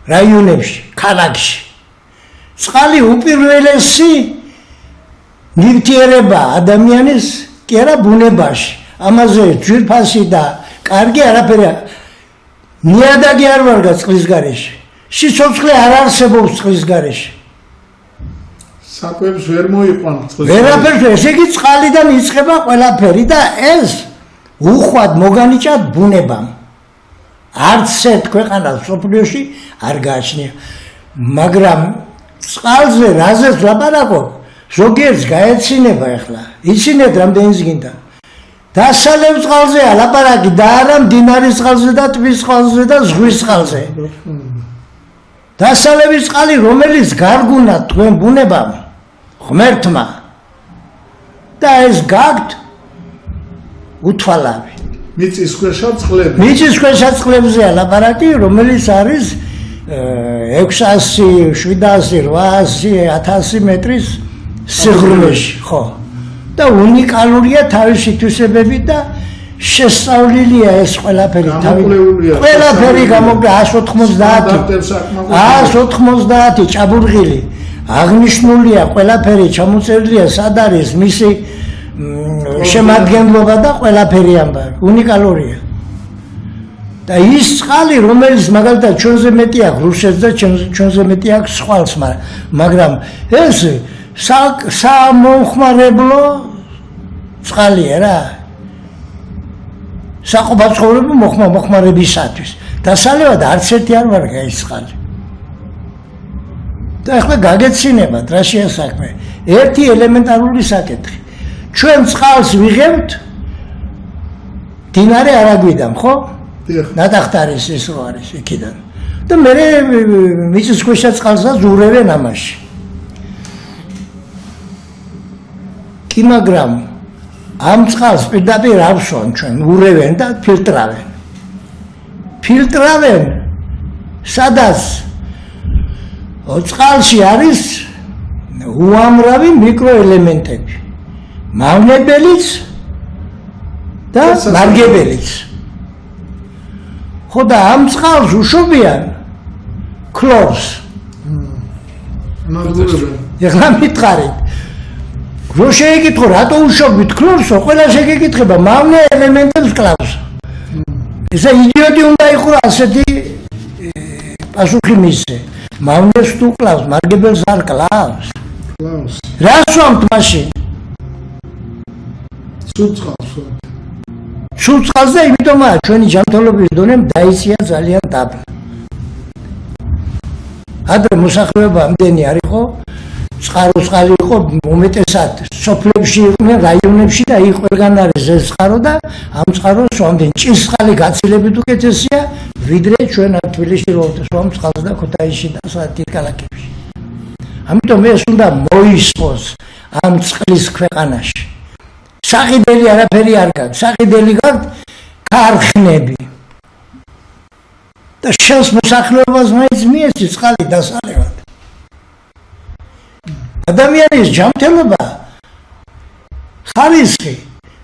რაიონებში, ქალაქში. წყალი უპირველესი ნივთიერება ადამიანის კი არა ბუნებაში. ამაზე ძვირფასი და კარგი არაფერი. ნიადაგი არ ვარგა წყლის გარეშე. სიცოცხლე არ არსებობს წყლის გარეშე. საკვებს ვერ მოიყვან წყლის. ვერაფერს, ესე იგი წყალიდან იწყება ყველაფერი და ეს უხვად მოგანიჭათ ბუნებამ. არც ერთ ქვეყანას მსოფლიოში არ გააჩნია. მაგრამ წყალზე რაზეც ლაპარაკობ, ზოგიერთს გაეცინება ახლა. იცინეთ რამდენიც გინდა. დასალევ წყალზეა ლაპარაკი და არა მდინარის წყალზე და ტბის წყალზე და ზღვის წყალზე. დასალევის წყალი რომელიც გარგუნა თქვენ ბუნებამ ღმერთმა და ეს გაგთ უთვალავი. მიწისქვეშა წყლები. მიწისქვეშა წყლებზეა ლაპარაკი, რომელიც არის 600, 700, 800, 1000 მეტრის სიღრმეში, ხო. და უნიკალურია თავისი თვისებებით და შესწავლილია ეს ყველაფერი. ყველაფერი გამოგდა 190 ჭაბურღილი. აღნიშნულია ყველაფერი, ჩამოწერილია სად არის მისი შემადგენლობა და ყველაფერი ამბავი, უნიკალურია. და ის წყალი, რომელიც მაგალითად ჩვენზე მეტი აქვს რუსეთს და ჩვენზე მეტი აქვს სხვას, მაგრამ ეს სამომხმარებლო წყალია რა. საყოფაცხოვრებო მოხმარებისათვის. დასალევად არც ერთი არ ვარგა ის წყალი. და ახლა გაგეცილებათ რა შეასაქმე. ერთი ელემენტარული საკითხი. ჩვენ წყალს ვიღებთ დინარე არაგვიდან, ხო? ნატახტარის ის რო არის იქიდან. და მე მიწისქვეშა წყალსაც ურევენ ამაში. კი მაგრამ ამ წყალს პირდაპირ ავსვან ჩვენ, ურევენ და ფილტრავენ. ფილტრავენ სადაც წყალში არის უამრავი მიკროელემენტები. მავნებელიც და მარგებელიც. ხო და ამ წყალს უშობიან ქლორს. ეხლა მითხარით, რო შეეკითხო, რატო უშობთ ქლორსო, ყველა შეგეკითხება, მავნე ელემენტებს კლავს. ესა იდიოტი უნდა იყოს ასეთი პასუხი მისცე. მავნეს თუ კლავს, მარგებელს არ კლავს. რას ვამთ მაშინ? სულ წყალს და იმიტომაა ჩვენი ჯანმრთელობის დონე დაიცია ძალიან დაბლა. ადრე მოსახლეობა ამდენი არ იყო, წყარო წყალი იყო უმეტესად სოფლებში იყვნენ, რაიონებში და იქ ყველგან არის ეს წყარო და ამ წყაროს ამდენ ჭის წყალი გაცილებით უკეთესია, ვიდრე ჩვენ აქ თბილისში რომ წყალს და ქუთაისში და სხვა ქალაქებში. ამიტომ ეს უნდა მოისწოს ამ წყლის ქვეყანაში. საყიდელი არაფერი არ გაქვს, საყიდელი გაქვს ქარხნები. და შენს მოსახლეობას მაინც მიეცი წყალი დასალევად. ადამიანის ჯანმრთელობა ხარისხი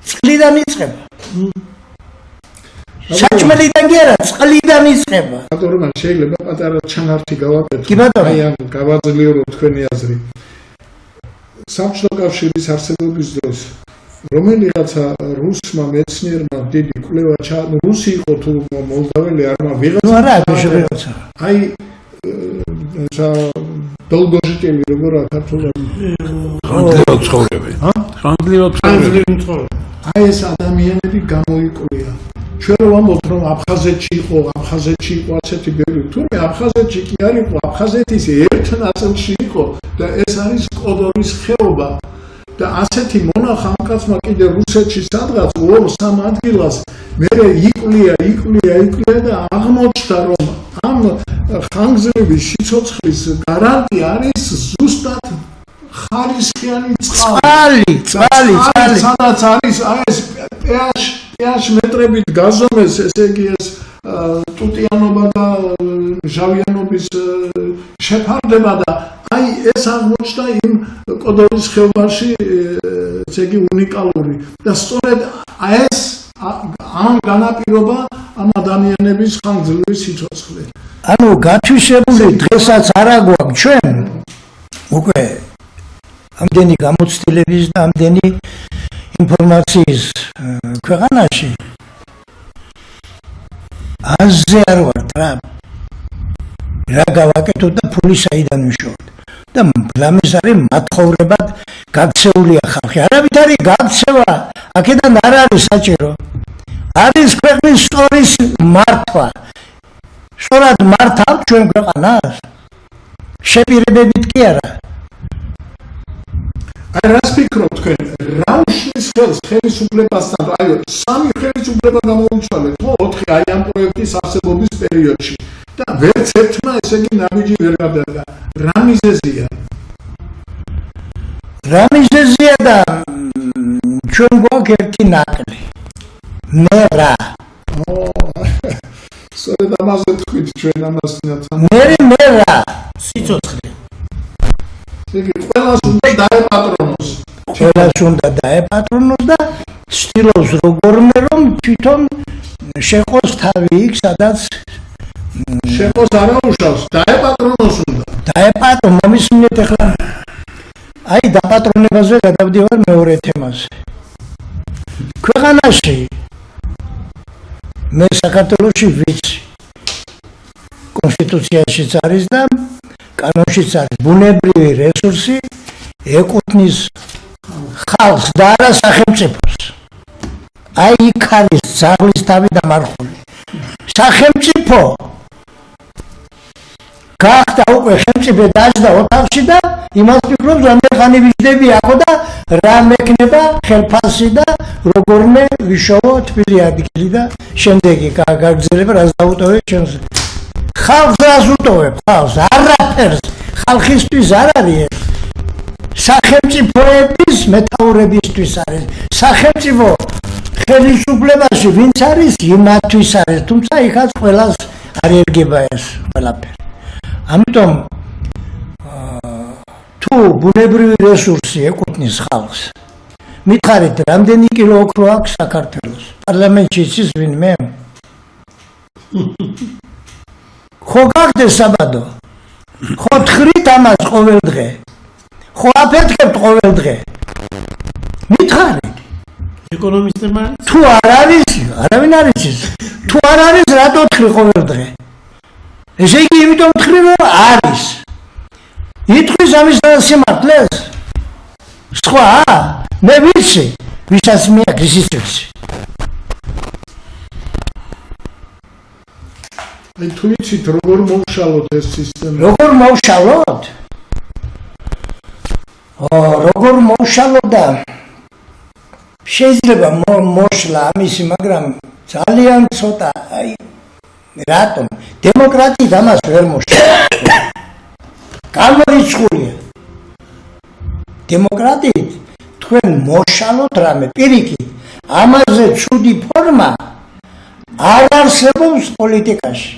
წყლიდან იწყება. საჭმელიდან კი არა, წყლიდან იწყება. ბატონო, შეიძლება პატარა ჩანართი გავაკეთო. კი ბატონო. აი ამ გავაძლიერო თქვენი აზრი. საბჭოთა კავშირის არსებობის დროს რომელიღაცა რუსმა მეცნიერმა დიდი კვლევა რუსი იყო თუ მოლდაველი არმა ვიღაცა არა შეგვეცა აი დოლგოჟიტელი როგორ აკეთებდა ხანძლივად ცხოვრები ხანძლივად ცხოვრები აი ეს ადამიანები გამოიკვლია ჩვენ რომ ამბობთ რომ აფხაზეთში იყო ასეთი ბევრი თუმცა აფხაზეთში კი არ იყო აფხაზეთის ერთ ნაწილში იყო და ეს არის კოდორის ხეობა და ასეთი მონახა ამ კაცმა კიდე რუსეთში სადღაც 2-3 ადგილას მერე იკლია და აღმოჩნდა რომ ამ ხანგრძლივი სიცოცხლის გარანტი არის ზუსტად ხარისხიანი წყალი სადაც არის ეს pH მეტრებით გაზომეს ესე იგი ეს ტუტიანობა და ჟავიანობის შეფარდება და აი ეს აღმოჩნდა იმ კოდორის ხეობაში ესე იგი უნიკალური და სწორედ ეს ამ განაპირობა ამ ადამიანების ხანგრძლივი სიცოცხლე. ანუ გათვისებული დღესაც არ აგვაქვს ჩვენ უკვე ამდენი გამოცდილების და ამდენი ინფორმაციის ქვეყანაში აზე არ ვართ რა გავაკეთოთ და ფული საიდან ვიშოვოთ და ლამის არის მათხოვრებად გაქცეულია ხალხი არავით არის გაქცევა აქედან არ არის საჭირო არის ქვეყნის სტორის მართვა სწორად მართავთ ჩვენ ქვეყანას შეპირებებით კი არა აი რას ფიქრობთ თქვენ რა უშლის ხელისუფლებასთან აი სამი ხელისუფლება გამოუცვალეთ ხო 4 აი ამ პროექტის არსებობის პერიოდში და ვერც ერთმა ესე იგი ნაბიჯი ვერ გადადგა რა მიზეზია და ჩვენ გვაქვს ერთი ნაკლი მე რა სწორედ ამაზე თქვით ჩვენ ამასთან მე რა სიცოცხლე იგი ყველას უნდა დაეპატრონოს და ცდილობს როგორმე რომ თვითონ შეყოს თავი იქ სადაც შეყოს არაუშავს დაეპატრონოს უნდა მომისმინეთ ახლა აი დაპატრონებაზე გადავდივარ მეორე თემაზე ქვეყანაში მე საქართველოში ვიცი კონსტიტუციაშიც არის და კანონშიც არის ბუნებრივი რესურსი ეკუთვნის ხალხს და არა სახელმწიფოს. აი იქ არის ძაღლის თავი დამარხული. სახელმწიფო გახდა უკვე ხელმწიფე დაჯდა ოთახში და იმას ფიქრობს რომ მე ხანი ვიждები აქო და რა მექნება ხელფასი და როგორნე ვიშოვო თბილი ადგილი და შემდეგი გაგრძელება რაც დაუტოვებ ჩემს ხალხს რას უტოვებ ხალხს არაფერს ხალხისთვის არ არის ეს სახელმწიფოების მეთაურებისთვის არის სახელმწიფო ხელისუფლებაში ვინც არის იმათვის არის თუმცა იქაც ყველას არ ერგება ეს ყველაფერი ამიტომ თუ ბუნებრივი რესურსი ეკუთვნის ხალხს მითხარით რამდენი კილო ოქრო აქვს საქართველოს პარლამენტში იცის ვინმე ხო გახდეს საბადო ხო თხრით ამას ყოველ დღე ხო აფეთქებთ ყოველ დღე მითხარით ეკონომისტებმა თუ არ არის არავინ არ იცის თუ არ არის რატო თხრი ყოველ დღე ესე იგი იმიტომ თხრი რომ არის იტყვის ამის სიმართლეს სხვა მე ვიცი ვისაც მიაქვს ისიც ვიცი აი თუ იცით როგორ მოვშალოთ ეს სისტემა როგორ მოვშალოთ როგორ მოვშალოთ და შეიძლება მოშლა ამისი მაგრამ ძალიან ცოტა აი რატომ დემოკრატიით ამას ვერ მოშლა გამორიცხულია დემოკრატიით თქვენ მოშალოთ რამე პირიქით ამაზე ცუდი ფორმა არ არსებობს პოლიტიკაში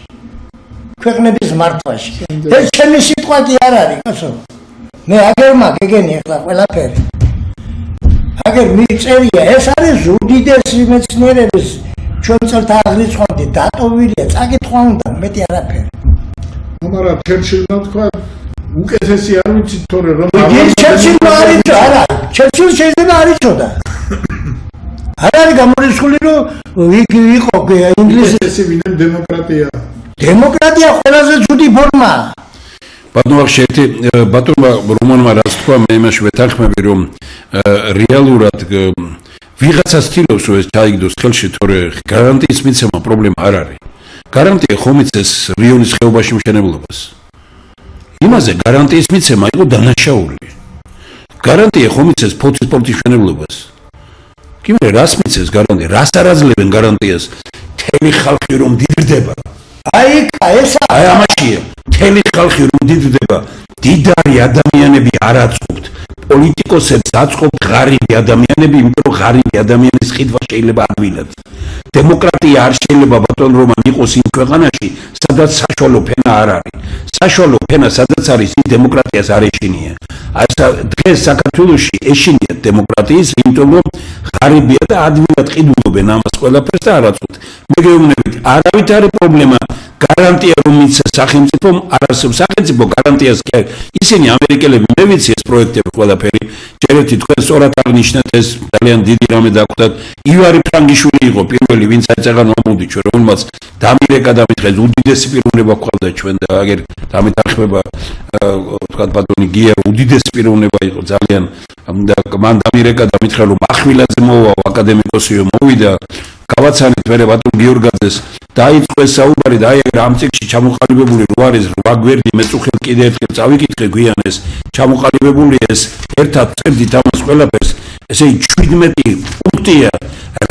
ქვეყნების მართვაში ეს ჩემი სიტყვა კი არ არის კაცო მე აგერმა გეგენი ახლა ყველაფერი აგერ მიწერია ეს არის უდიდესი მეცნიერების ჩვენ წელთა აღრიცხვამდე დატოვილია წაკითხვა უნდა მეტი არაფერი მაგრამ ჩერჩილმა თქვა უკეთესი არ ვიცით თორე რომ ჩერჩილმა არ იცოდა არა ჩერჩილი შეიძლება არ იცოდა არ არის გამორიცხული რომ იქ იყო ინგლისში ვინმე დემოკრატია დემოკრატია ყველაზე ცუდი ფორმაა ბატონო შეერთი ბატონმა რომანმა რას თქვა მე იმაში ვეთანხმები რომ რეალურად ვიღაცას ცდილობს რომ ეს ჩაიგდოს ხელში თორე გარანტიის მიცემა პრობლემა არ არის გარანტია ხომ იცეს რიონის ხეობაში მშენებლობას იმაზე გარანტიის მიცემა იყო დანაშაული გარანტია ხომ იცეს ფოცის პორტის მშენებლობას კი მე რას მიცეს გარანტია რას არაძლევენ გარანტიას თელი ხალხი რომ დიდდება აი ეს აი ამაშია თელი ხალხი რომ დიდდება დიდარი ადამიანები არ აწყობთ პოლიტიკოსებს აწყობთ ღარიბი ადამიანები იმიტომ რომ ღარიბი ადამიანის ყიდვა შეიძლება ადვილად დემოკრატია არ შეიძლება ბატონ რომან იყოს იმ ქვეყანაში სადაც საშუალო ფენა არ არის საშუალო ფენა სადაც არის ის დემოკრატიას არ ეშინია აი დღეს საქართველოში ეშინიათ დემოკრატიის იმიტომ რომ ღარიბია და ადვილად ყიდულობენ ამას ყველაფერს და არ აწყობთ მე გეუბნებით არავით არის პრობლემა გარანტია რომ მიცეს სახელმწიფომ არ არსებობს სახელმწიფო გარანტიას კი ისინი ამერიკელები მე ვიცი ეს პროექტები ყველაფერი ჯერეთი თქვენ სწორად აღნიშნეთ ეს ძალიან დიდი რამე დაგვდათ ივარი ფრანგიშვილი იყო პირველი ვინც აეწეღა ნომბუდი ჩვენ რომელმაც დამირეკა და მითხეს უდიდესი პიროვნება გვყავდა ჩვენ და აგერ დამეთანხმება თქვა ბატონი გია უდიდესი პიროვნება იყო ძალიან და მან დამირეკა და მითხა რომ ახვილაძე მოვა აკადემიკოსიო მოვიდა გავაცანით მე ბატონ გიორგაძეს დაიწყო ეს საუბარი და აი ამ წიგნში ჩამოყალიბებული რო არის 8 გვერდი მეწუხელ კიდე ერთხელ წავიკითხე გვიან ეს ჩამოყალიბებული ეს ერთად წერდით ამას ყველაფერს ესე 17 პუნქტია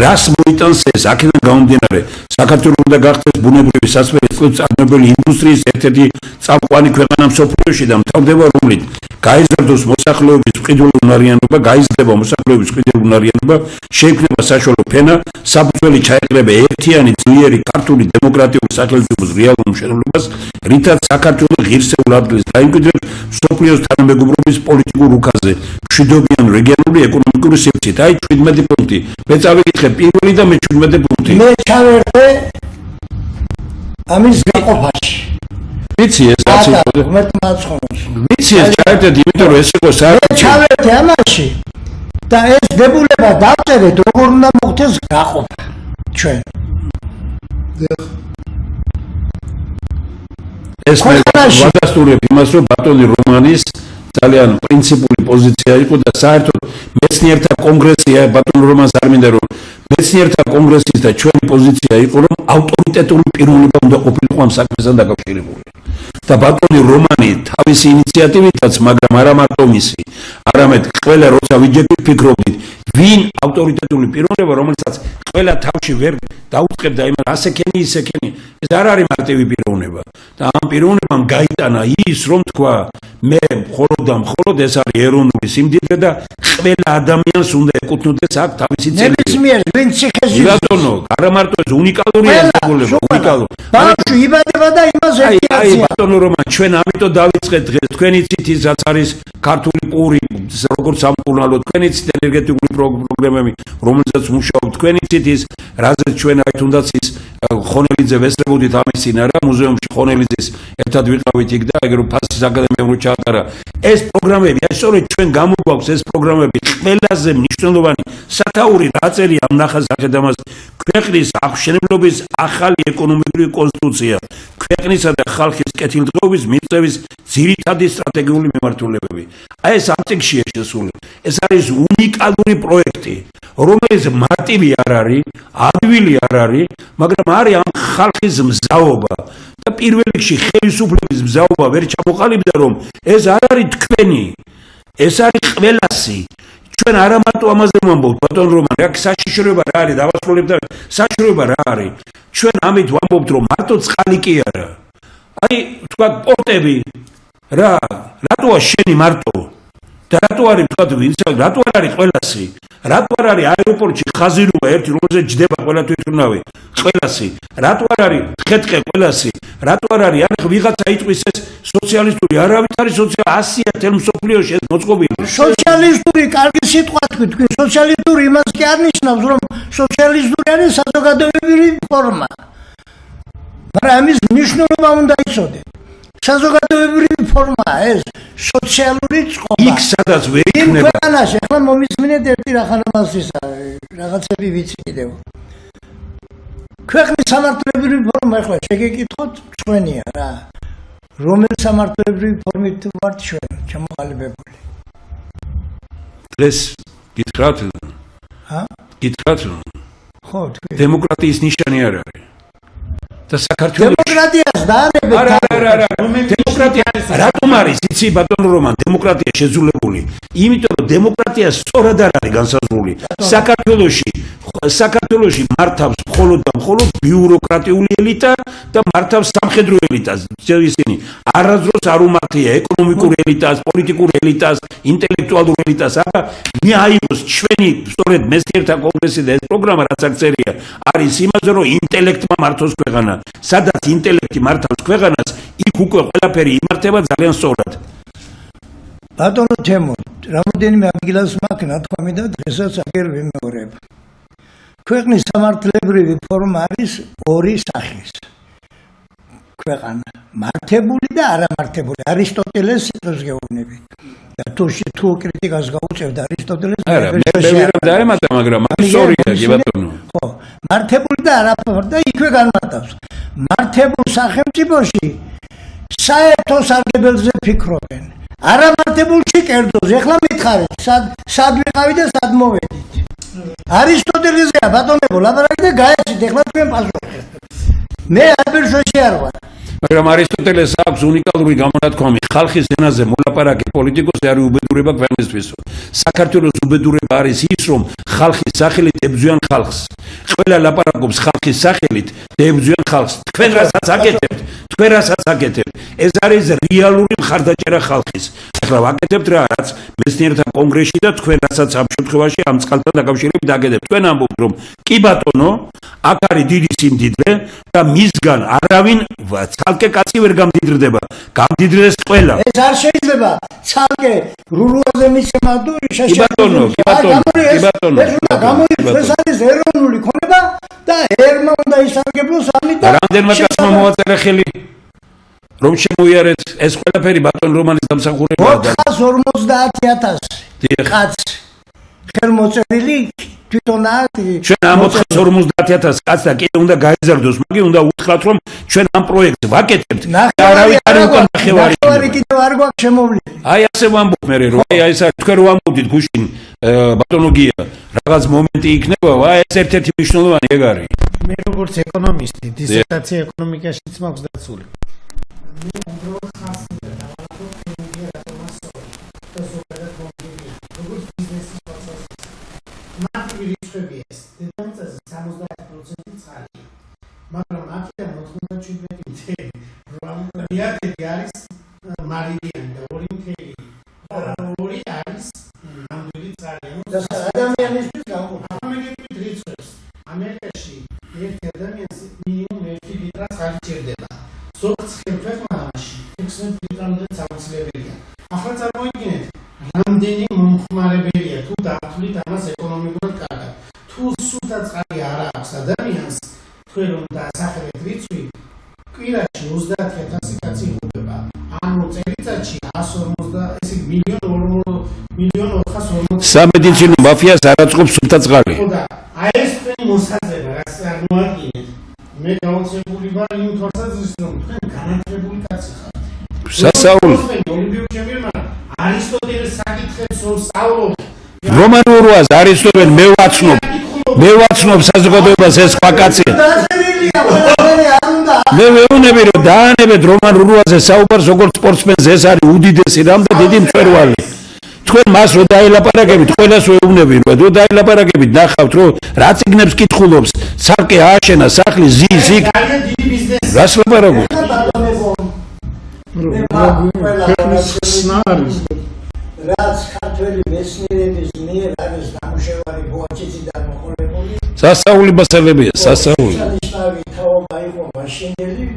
რას მოიტანს ეს აქედან გამომდინარე საქართველოს და გახდეს ბუნებრივი სასმელი წარმოებელი ინდუსტრიის ერთ-ერთი წამყვანი ქვეყანა მსოფლიოში და მთავრდება რომლით გაიზარდოს მოსახლეობის მყიდველუნარიანობა გაიზრდება მოსახლეობის მყიდველუნარიანობა შეიქმნება საშუალო ფენა საფუძველი ჩაეყრება ერთიანი ძლიერი ქართული დემოკრატიული სახელმწიფოს რეალურ მშენებლობას რითაც საქართველოს ღირსეულ ადგილს დაიმკვიდრებს მსოფლიოს თანამეგობრობის პოლიტიკურ რუკაზე მშვიდობიან რეგიონული ეკონომიკური სივრცით აი 17 პუნქტი მე წავიკითხე პირველი და მე 17 პუნქტი მე ჩავერთე ამის გაყოფაში ვიცი ეს კაცი მე მაცხონს ვიცი ეს ჩავერთე იმიტომ რომ ეს იყო საერთოდ ჩავერთე ამაში და ეს დებულება დავწერეთ, როგორ უნდა მოხდეს გაყოფა ჩვენ. ეს მე ვადასტურებ იმას, რომ ბატონი რომანის ძალიან პრინციპული პოზიცია იყო და საერთოდ მეცნიერთა კონგრესია ბატონ რომანს არ მინდა რომ მეცნიერთა კონგრესის და ჩვენი პოზიცია იყო რომ ავტორიტეტული პიროვნება უნდა ყოფილიყო ამ საქმესთან დაკავშირებული. და ბატონი რომანი თავისი ინიციატივითაც, მაგრამ არა მარტო მისი, არამედ ყველა როცა ვიფიქრობდით, ვინ ავტორიტეტული პიროვნება, რომელსაც ყველა თავში ვერ დაუწყებდა იმას, ასექენი, ისექენი, ეს არ არის მარტივი პიროვნება. და ამ პიროვნებამ გაიტანა ის, რომ თქვა, მე მხოლოდ ეს არის ეროვნული სიმდიდრე და ყველა ადამიანს უნდა ეკუთვნოდეს აქ თავისი წელი. ნებისმიერ ვინც ციხეს ბატონო, არა მარტო ეს უნიკალური ასაკულება, უნიკალური. ბავშვი იბადება და იმას ეკიაცია. ბატონო რომან, ჩვენ ამიტომ დავიწყეთ დღეს თქვენი ცით ის რაც არის ქართული პური, როგორც სამკურნალო, თქვენი ცით ენერგეტიკული პროგრამები, რომელზეც მუშაობთ, თქვენი ცით ის, რაზეც ჩვენ აი თუნდაც ის ხონელიძე ვესწრებოდით ამის წინ არა, მუზეუმში ხონელიძეს ერთად ვიყავით იქ და ეგ რომ ფასის აკადემიამ ჩაატარა. ეს პროგრამები, აი სწორედ ჩვენ გამოგვაქვს ეს პროგრამები, ყველაზე მნიშვნელოვანი სათაური დაწერია ამ ნახას ახედამას ქვეყნის აღმშენებლობის ახალი ეკონომიკური კონსტიტუცია, ქვეყნისა და ხალხის კეთილდღეობის მიღწევის ძირითადი სტრატეგიული მიმართულებები. აი ეს ამ წიგნშია შესული. ეს არის უნიკალური პროექტი, რომელიც მარტივი არ არის, ადვილი არ არის, მაგრამ არის ამ ხალხის მზაობა და პირველ რიგში ხელისუფლების მზაობა ვერ ჩამოყალიბდა რომ ეს არ არის თქვენი, ეს არის ყველასი. ჩვენ არა მარტო ამაზე ვამბობთ, ბატონ რომან, აქ საშიშროება რა არის, დავასრულებ და საშიშროება რა არის. ჩვენ ამით ვამბობთ, რომ მარტო წყალი კი არა. აი, თქვა პორტები რა, რატოა შენი მარტო? და რატო არის თქვა ვინც, რატო არ არის ყველასი? რატო არ არის აეროპორტში ხაზირუა ერთი, რომელზეც ჯდება ყველა თვითმფრინავი? ყველასი. რატო არ არის ხეთყე ყველასი? რატო არ არის? არ ვიღაცა იტყვის ეს სოციალისტური, არავით არის სოციალისტური 100-ია თელ მსოფლიოში ეს მოწყობილი. სოციალისტური კარგი სიტყვა თქვი, სოციალისტური იმას კი არ ნიშნავს, რომ სოციალისტური არის საზოგადოებრივი ფორმა. მაგრამ ამის მნიშვნელობა უნდა იცოდეთ. საზოგადოებრივი ფორმაა ეს სოციალური წყობა. იქ სადაც ვერ იქნება. ქვეყანაში ახლა მომისმინეთ ერთი რახანამასისა, რაღაცები ვიცი კიდევ. ქვეყნის სამართლებრივი ფორმა ახლა შეგეკითხოთ ჩვენია რა. რომელი სამართლებრივი ფორმით ვართ ჩვენ ჩამოყალიბებული? დღეს გითხრათ? გითხრათ? ხო, თქვი. დემოკრატიის ნიშანი არ არის. და საქართველოს დემოკრატიას დაარებეთ. არა. დემოკრატია რატომ არის? იცი ბატონ რომან, დემოკრატია შეძულებული. იმიტომ რომ დემოკრატია სწორად არ არის განსაზღვრული. საქართველოში მართავს მხოლოდ და მხოლოდ ბიუროკრატიული ელიტა და მართავს სამხედრო ელიტას. ისინი არასდროს არ უმართია ეკონომიკურ ელიტას, პოლიტიკურ ელიტას, ინტელექტუალურ ელიტას. აბა მე აიღოს ჩვენი სწორედ მეცნიერთა კონგრესი და ეს პროგრამა რაც აქ წერია, არის იმაზე რომ ინტელექტმა მართოს ქვეყანა. სადაც ინტელექტი მართავს ქვეყანას, იქ უკვე ყველაფერი იმართება ძალიან სწორად. ბატონო თემო, რამოდენიმე ადგილას მაქვს ნათქვამი და დღესაც აგერ ვიმეორებ. ქვეყნის სამართლებრივი ფორმა არის ორი სახის. ქვეყანა მართებული და არამართებული. არისტოტელეს სიტყვებს გეუბნებით. და თუ კრიტიკას გაუწევთ არისტოტელეს, არა, მე ვერ დაემატა, მაგრამ სწორია კი ბატონო. ხო, მართებული და არამართებული და იქვე განმარტავს. მართებულ სახელმწიფოში საერთო სარგებელზე ფიქრობენ. არამართებულში კერძოზე. ახლა მითხარით, სად ვიყავით და სად მოვედით? არისტოტელესია ბატონებო, ლაპარაკი და გაეცით, ახლა თქვენ პასუხი. მე აბერშოში არ ვარ. მაგრამ არისტოტელეს აქვს უნიკალური გამონათქვამი, ხალხის ენაზე მოლაპარაკე პოლიტიკოსი არის უბედურება ქვეყნისთვის. საქართველოს უბედურება არის ის, რომ ხალხის სახელით ებრძვიან ხალხს. ყველა ლაპარაკობს ხალხის სახელით და ებრძვიან ხალხს. თქვენ რასაც აკეთებთ, ეს არის რეალური მხარდაჭერა ხალხის. ახლა ვაკეთებთ რა, რაც მეცნიერთა კონგრესში და თქვენ რასაც ამ შემთხვევაში ამ წყალთან დაკავშირებით აკეთებთ. თქვენ ამბობთ, რომ კი ბატონო, აქ არის დიდი სიმდიდრე და მისგან არავინ ცალკე კაცი ვერ გამდიდრდება. გამდიდრდეს ყველა. ეს არ შეიძლება ცალკე რულუაზე მისცემა თუ კი ბატონო. ეს უნდა გამოიყენოს, ეს არის ეროვნული ქონება და ერმა უნდა ისარგებლოს ამით. რამდენმა კაცმა მოვაწერა ხელი რომ შემოიარეთ ეს ყველაფერი ბატონ რომანის დამსახურებაა. 450,000 კაცი ხელმოწერილი თვითონაა ჩვენ ამ 450,000 კაცს და კიდე უნდა გაიზარდოს, მაგრამ უნდა უთხრათ რომ ჩვენ ამ პროექტს ვაკეთებთ და არავის არ უკან ნახევარი კიდევ არ გვაქვს შემოვლილი. აი ასე ვამბობ მე რომ აი ეს თქვენ რომ ამბობთ გუშინ ბატონო გია რაღაც მომენტი იქნება, აი ეს ერთ-ერთი მნიშვნელოვანი ეგ არის. მე როგორც ეკონომისტი, დისერტაცია ეკონომიკაშიც მაქვს დაცული. მაგრამ აქედან 97 რეალიტეტი არის მარილიანი და ორი მთელი ორი არის ნამდვილი ძალიან და ადამიანისთვის ამერიკით რიცხვებს ამერიკაში ერთი ადამიანს მინიმუმ 1 ლიტრა წყალი ჭირდება ზოგ ხელფეხმაში 16 ლიტრამდე აუცილებელია ახლა წარმოიდგინეთ რამდენი მომხმარებელია თუ დათვლით ამას ეკონომიკურად კარგად თუ სულთა წყალი არ აქვს ადამიანს თქვენ რომ დაასახელეთ რიცხვი კვირაში 30,000 კაცი იღუპება ანუ წელიწადში 150 ესე მილიონ 440 სამედიცინო მაფიას არ აწყობს სულთა წყალი. ხო და აი ეს თქვენი მოსაზრება რაც წარმოადგენთ მე გაოცებული ვარ იმ თვალსაზრისით რომ თქვენ განათლებული კაცი ხართ სასაული არისტოტელეს საკითხებს რომ სწავლობ რომანულ რუას არისტოტელ მე ვაცნობ საზოგადოებას ეს სხვა კაცი მე ვეუბნები რომ დაანებეთ რომანულ რუაზე საუბარს როგორც სპორტსმენს ეს არის უდიდესი რამ და დიდი მწვერვალი თქვენ მას რო დაილაპარაკებით ყველას ვეუბნები რომ რო დაილაპარაკებით ნახავთ რომ რა წიგნებს კითხულობს სარკე ააშენა სახლი ზის იქ ძალიან დიდი ბიზნესი რას ლაპარაკობ რაც ქართველი მეცნიერების მიერ არის დამუშავარი ბოაჩიციდან მოყოლებული სასაული მასალებია სასაული აღნიშნავი თაობა იყო მაშინდელი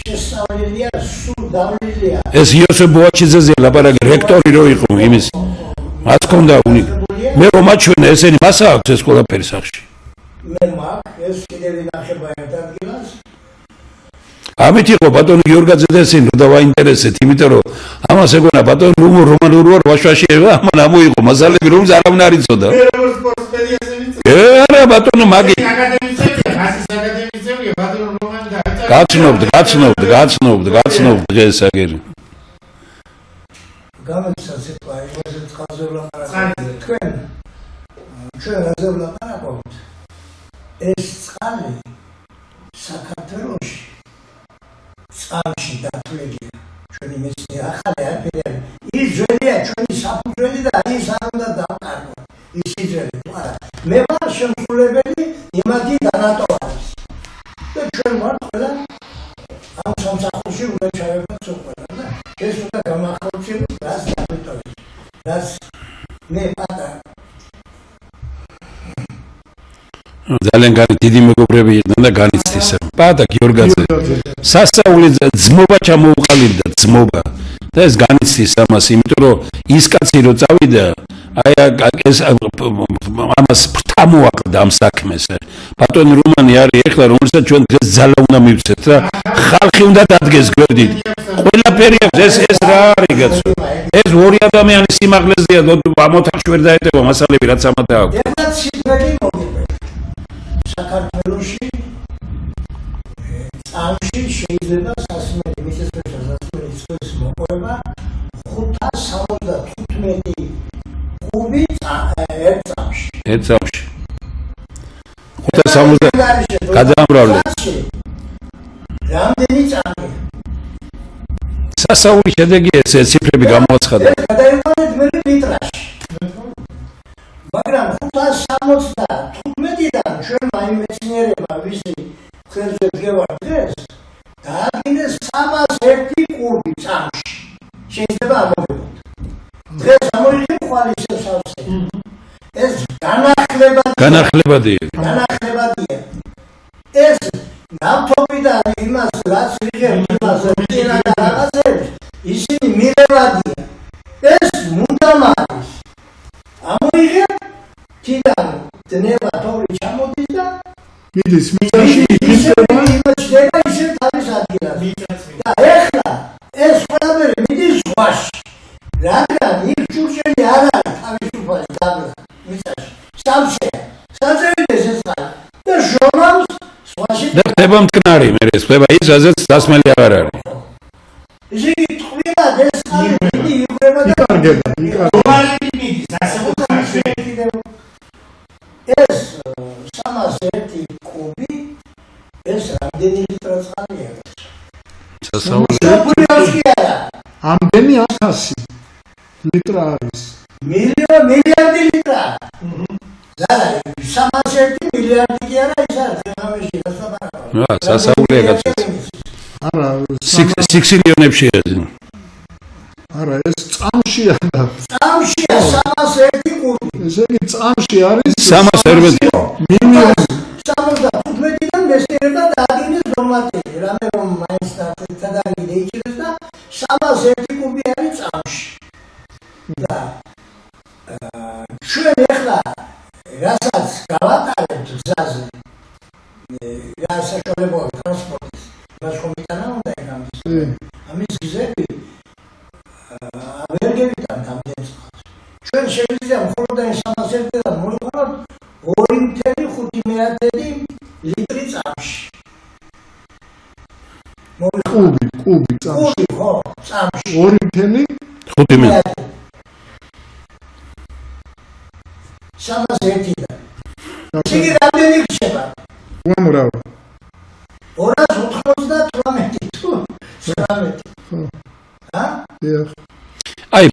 შესწავლილია სულ დავლილია ეს იოსებ ბოაჩიძეზე ლაპარაკი რექტორი რო იყო იმის მას ჰქონდა მე რომ აჩვენა ესენი მასა აქვს ეს ყველაფერი სახში მე მაქვს ეს კიდევ ინახება ერთ ადგილას ამით იყო ბატონი გიორგაძე და ესენი რომ დავაინტერესეთ იმიტომ რომ ამას ეგონა ბატონი რომანულ რუარ ვაშვაში ამან ამოიღო მასალები რომ არავინ არ იცოდა მე როგორც სპორტსმენი ასე ვიცი არა ბატონო მაგი აკადემიცებია ბატონო რომანი და გაცნობთ დღეს აგერი გამოცას ეთქვა იმაზე წყალზე ვლაპარაკობთ თქვენ ჩვენ რაზე ვლაპარაკობთ ეს წყალი საქართველოში წყალში დათვლილია ჩვენი მეცნიერი ახალი არაფერი ის ძველია ჩვენი საფუძველი და ის არ უნდა დავკარგოთ ის ძველი არა მე ვარ შემსრულებელი იმათი დანატოვარის და ჩვენ ვარ ყველა ამ სამსახურში უნდა ჩავებოთ ყველა და ეს უნდა გამახორციელოთ რას დაგიტოვეთ რას მე პატარა ძალიან დიდი მეგობრები იყვნენ და განიცდისა პატა გიორგაძე სასაული ძმობა ჩამოუყალიბდა ძმობა და ეს განიცდის ამას იმიტომ რომ ის კაცი რო წავიდა აი ეს ამას ფრთამოაყდა ამ საქმეს ბატონი რომანი არის ეხლა რომელსაც ჩვენ დღეს ძალა უნდა მივცეთ რა ხალხი უნდა დადგეს გვერდით ყველაფერი ეს რა არის კაცო ეს ორი ადამიანის სიმაღლეზეა მოთახში ვერ დაეტევა მასალები რაც ამადა აქვს საქართველოში წამში შეიძლება სასმელი მისის სასმელი წყლის მოყვება 575 კუბი ერთ წამში 570 გადაამრავლე რამდენი წამი სასაული შედეგი ეს ციფრები გამოაცხადა გადაიყვანეთ მე ლიტრაში მაგრამ 575-დან ჩვენ მაინც მეცნიერება ვისი ხელზე დგევარ დღეს დაადგინეს 301 კუბი წამში შეიძლება ამოვიღოთ დღეს ამოიღეთ ხვალისე სავსე ეს განახლებადია ეს ნავთობიდან იმას რაც ვიღებ იმას რაღაცებს ისინი მიღებადია ეს მუდამ არის ამოიღებ თიდან დნება თოვლი ჩამოდის და მიდის მიწაში იმაშდება ისე თავის ადგილას და ეხლა ეს ყველაფერი მიდის ზღვაში რადგან იქ ჭურჭელი არ არის თავისუფალი დაბლა მიწაში ხდება მტკნარი, მე ხდება ის, რაზეც დასმელი აღარ არის. ისე იგი ტყუილად ეს ხალი დიდი იღრება და იკარგება, იკარგება. ეს 301 კუბი ეს რამდენი ლიტრი წყალია? სასაუბრია. ამდენი 1000 ლიტრა არის. მილიარდი ლიტრა. ზარა 301 მილიარდი კი არა ის არის ხამეში დასაბარავ. სასაუბრია კაცო. არა, 6 მილიონებში არის. არა, ეს წამშია და წამშია 301 კუბი. ესე იგი წამში არის 311 მილიონი. 75-დან მესტერება დაადგინეს ნორმატივი, რამე რომ მაინც თადაგინე იჭირეს და 301 კუბი არის წამში. და ჩვენ ახლა რასაც გავატარებთ გზაზე, საშუალებრივი ტრანსპორტის, მას ხომ იტანა უნდა ეკამდეს. ამის გზები ვერ გევიტან გამდენ წყალს. ჩვენ შეიძლება მხოლოდ და 301-დან მოვიყავოთ 2.5 ლიტრი წამში. კუბი წამში. ხო, წამში. 2.5 301-დან. იგი რამდენი ხდება? უამრავი. 298 თუ 19. ჰა? აი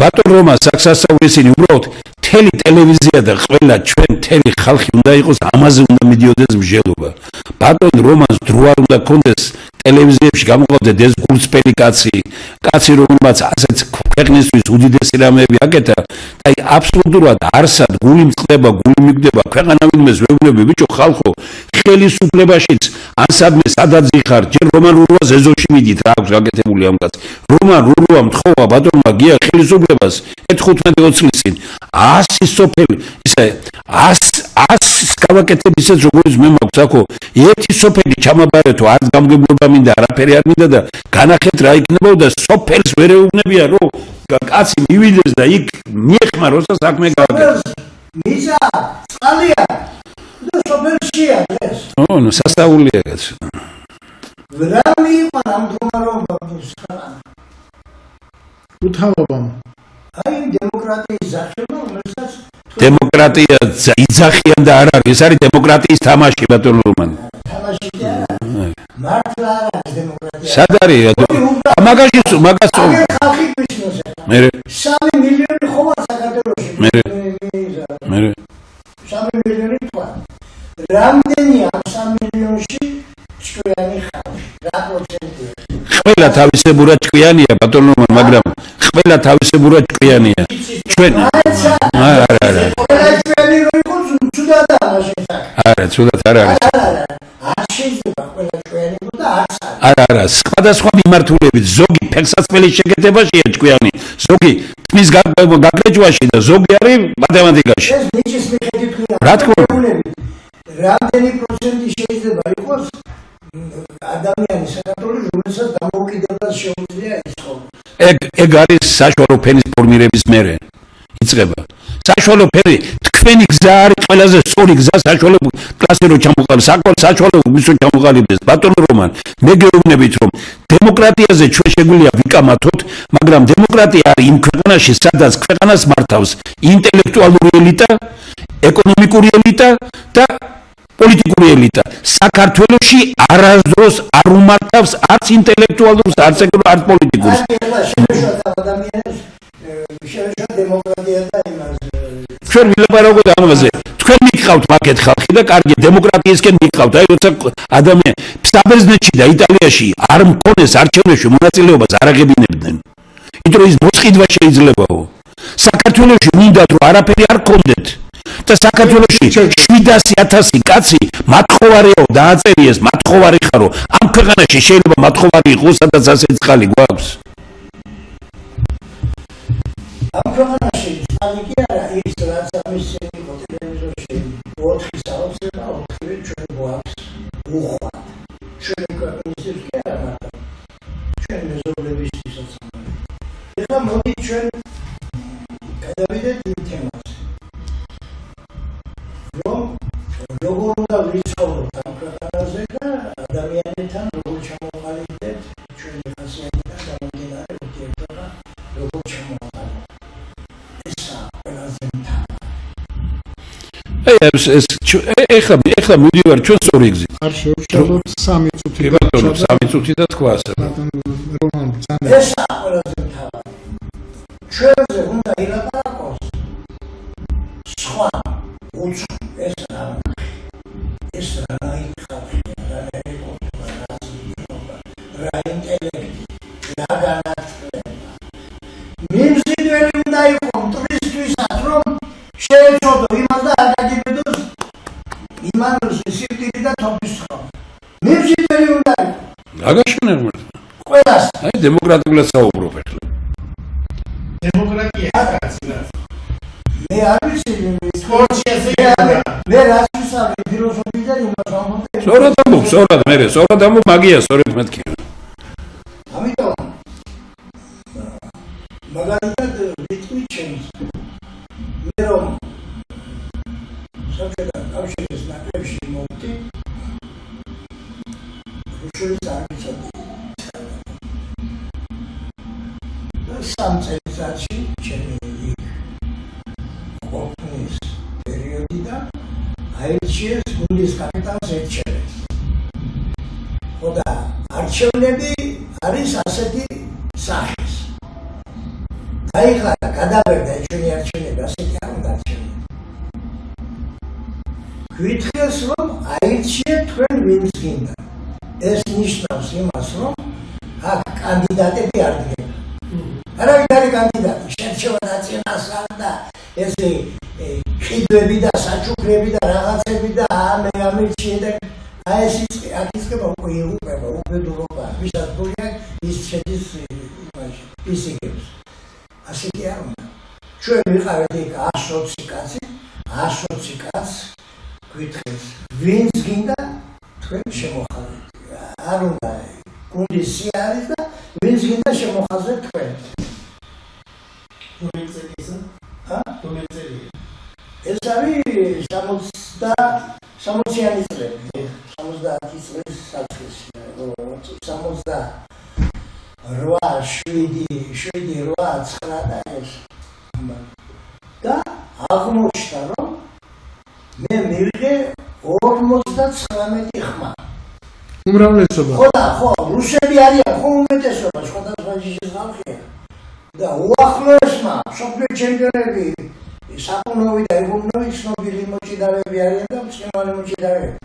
ბატონ რომა საქსასაურისინი უბრალოდ მთელი ტელევიზია და ყველა ჩვენ მთელი ხალხი უნდა იყოს ამაზე უნდა მიდიოდეს მსჯელობა. ბატონ რომას დრო არ უნდა კონდეს ტელევიზიებში გამოყავდეთ ეს გულწრფელი კაცი რომელმაც ასეთ ქვეყნისთვის უდიდესი რამეები აკეთა. აი აბსოლუტურად არსად გული მწყდება, გული მიგდება, ქვეყანა ვინმეს ვეუბნები, ბიჭო ხალხო, ხელისუფლებაშიც ანსაბლე სადაც იხარ, ჯერ რომან რურუას ეზოში მიდით რა აქვს გაკეთებული ამ კაცს. რომან რურუა მთხოვა ბატონმა გია ხელისუფლებას 15-20 წლის წინ 100 სოფელი ისე 100 გავაკეთებ ისეთ როგორც მე მაქვს აქო ერთი სოფელი ჩამაბარეთო არც გამგებლობა მინდა არაფერი არ მინდა და განახეთ რა იქნებოდა სოფელს ვერ ეუბნებია რომ კაცი მივიდეს და იქ მიეხმა როცა საქმე გააკეთა. მისა წყალია და სოფელშია ეს. ნუ სასაუბრია კაცო. რა მიიყვა ამ დომარობას ხარა? უთავობამ. აი დემოკრატიის ზახება რომელსაც დემოკრატია იძახიან და არ არის ეს არის დემოკრატიის თამაში ბატონ რომანი. თამაში კი არა. მართლა არ არის დემოკრატია. სად არის მაგას ხალხი გვისმოს ახლა. მე 3 მილიონი ხოა საქართველოში. მე 3 მილიონი თქვა. რამდენია ამ 3 მილიონში ჭკვიანი ხალხი? რა პროცენტია? ყველა თავისებურად ჭკვიანია ბატონ რომანი, მაგრამ ყველა თავისებურად ჭკვიანია. ჩვენ არა ყველა ჭკვიანი რო იყოს ცუდადა მაშინ. არა ცუდად არ არის. არ შეიძლება ყველა ჭკვიანი იყო და არც არა სხვადასხვა მიმართულებით ზოგი ფეხსაცმელი შეკეთებაშია ჭკვიანი, ზოგი თმის გაგრეჯვაში და ზოგი არის მათემატიკაში. ეს ნიჭის მიხედვით ქვია. რა თქმა უნდა. რამდენი პროცენტი შეიძლება იყოს ადამიანი საქართველოს რომელსაც დამოუკიდებლად შეუძლია იცხოვოს? ეგ არის საშუალო ფენის ფორმირების მერე იწყება. საშუალო ფენი თქვენი გზა არის ყველაზე სწორი გზა საშუალო კლასი რო ჩამოყალიბდეს, საშუალო გზა ჩამოყალიბდეს. ბატონ რომან, მე გეუბნებით რომ დემოკრატიაზე ჩვენ შეგვიძლია ვიკამათოთ, მაგრამ დემოკრატია არის იმ ქვეყანაში, სადაც ქვეყანას მართავს ინტელექტუალური ელიტა, ეკონომიკური ელიტა და პოლიტიკური ელიტა. საქართველოში არასდროს არ უმართავს არც ინტელექტუალურს, არც პოლიტიკურს. ჩვენ ვილაპარაკოთ ამაზე. თქვენ მიყავთ მაგეთ ხალხი და კარგი დემოკრატიისკენ მიყავთ. აი როცა ადამიანი საბერძნეთში და იტალიაში არ მქონეს არჩევნებში მონაწილეობას არ აღებინებდნენ. იმიტომ რომ ის მოსყიდვა შეიძლებაო. საქართველოში მინდათ რომ არაფერი არ გქონდეთ. და საქართველოში 700,000 კაცი მათხოვარეო დააწერიეს, მათხოვარი ხარო. ამ ქვეყანაში შეიძლება მათხოვარი იყოს, სადაც ასე წყალი გვაქვს. ამ ქვეყანაში წყალი კი არა ის რაც ამის იყო ტელევიზორში 4 საათზე და 4 ჩვენ გვაქვს უხვა. ჩვენ ქვეყნისთვის კი არა მაგრამ ჩვენ მეზობლებისთვისაც. ეხლა მოდი ჩვენ გადავიდეთ იმ თემაზე. რომ როგორ უნდა ვიცხოვროთ ამ ქვეყანაზე ეხლა მივიდივარ ჩვენ სწორი გზით. არ შევშალოთ 3 წუთი. კი ბატონო, 3 წუთი და თქვა ასე. რომან ბრძანა. ესა ყველაზე მთავარი. ჩვენზე უნდა ილაპარაკოს სხვა უცხო ეს რა ეს რა იქხავია რა ეკონტროლა რა ინტელექტი რა განათლება მიმზიდველი უნდა იყო მტრისთვისაც რომ შეეცოდო იმას და არ გაგიბედოს იმანოს სიკვდილი და თოფის ხომ მიმზიდველი უნდა იყო გაგაშენებ ყველას აი დემოკრატიულად საუბრობ ახლა დემოკრატია კაცია. მე არ ვიცი სპორტში ესე მე რას ვისწავლე ფილოსოფიიდან იმას ვამბობ სწორად ამბობ მაგია სწორედ მეთქი ამიტომ მაგალითად ვიტყვი ჩემს მე რომ საბჭოთა კავშირის ნაკრებში მოვდი რუსულიც არ ვიცოდი სამ წელიწადში ჩემი ყოფნის პერიოდიდან აირჩიეს გუნდის კაპიტანს ერჩევეს. ხო და არჩევნები არის ასეთი სახის. დაიხარა, გადაბერდა ჩვენი არჩევნები, ასეთი არ უნდა არჩევნები. გვითხრეს რომ აირჩიეთ თქვენ ვინც გინდა. ეს ნიშნავს იმას რომ აქ კანდიდატები არ დგება. არავინ არის კანდიდატი, შერჩევა ნაციონალს და ესე ხიდვები და საჩუქრები და რაღაცები და ამერჩიე და აი ეს აკისკება უკვე იღუპება უბედურობა ვისაც გულია ის შედის იმაში ისიგებს ასეთი არ უნდა ჩვენ ვიყავით იქ 120 კაცი გვითხრეს ვინც გინდა თქვენ შემოხალეთ არ უნდა გუნდის სია არის და ვინც გინდა შემოხაზეთ თქვენ ეს არის 60-იანი წლები, 70 წლის საწყისი, 78 და ეს. და აღმოჩნდა რომ მე მივიღე 59 ხმა. უმრავლესობა. ხო, რუსები არიან, ხო უმეტესობა, სხვადასხვა ჯიშის ხალხია. და უახლოესმა მსოფლიო ჩემპიონები საკუნოვი და იგუნოვი ცნობილი მოჭიდავეები არიან და მწვანე მოჭიდავეები.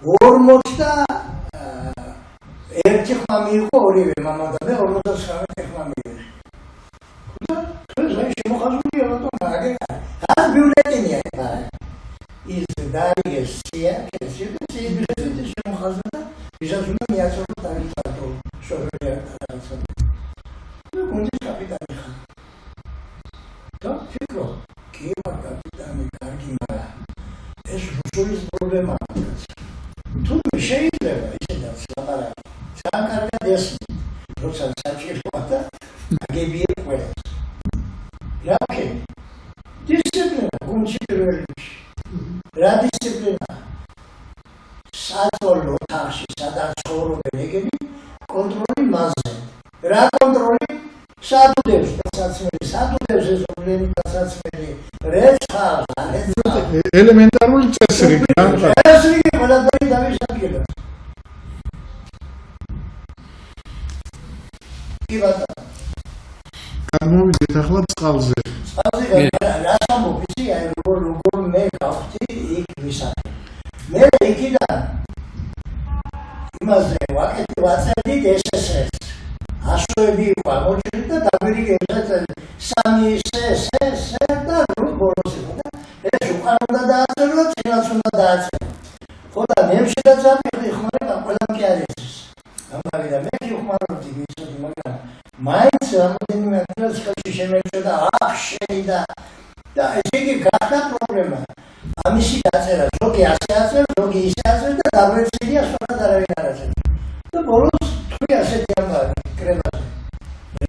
41 ხმა მიიღო ორივე მამა და მე 59 ხმა მიიღე. და ეს აი შემოხაზულია რატომ აგე? ამ ბიულეტენია ეხლა. ის დაიგეს სია, ეს შემოხაზდა და ვისაც უნდა მიაწოდო დაიწადო შორეა რაღაცა. გუნდის კაპიტანი ხარ. და ფიქრო, კი ვარ კაპიტანი, კარგი, მაგრამ ეს რუსულის პრობლემაა. თუ შეიძლება ისედაც ლაპარაკი. ძალიან კარგად ესმის, როცა საჭიროა და აგებია ყველას. რა ვქენი? დისციპლინა გუნდში პირველ რიგში. რა დისციპლინა? საწოლო ოთახში, სადაც ცხოვრობენ ეგენი, კონტროლი მასზე. რა კონტროლი? სადუდებს დასაცმელი, სადუდებს ეზობლენი დასაცმელი, რეცხავს, არეცხავს. ელემენტარული წესრიგი, რა? წესრიგი ყველაფერი დავისაგება. კი ბატონო. გამოვიდეთ ახლა წყალზე. წყალზე რას ამბობ, იცი, აი როგორ მე გავხდი იქ ვისაკი. მე იქიდან იმაზე ვაკეთი ვაწერდით SSR. ასოები იყო ამოჭრილი და დაგვირიგებდა 3 SSR და ბოლოს იყო და ეს უკან უნდა დააწერო, წინაც უნდა დააწერო. ხო და ნემშედაც ამიხდი ხმარა ყველამ კი არის. ამბავი და მე კი ხმარობდი ვიცოდი, მაგრამ მაინც რამდენიმე დღეს ხელში შემეჭოდა აფშენი და ესე იგი გახდა პრობლემა. ამისი დაწერა, ზოგი ასე აწერს, ზოგი ისე აწერს და დაგვეცილია სწორად არავინ არ აწერს. და ბოლოს თქვი ასეთი ამბავი კრებაზე.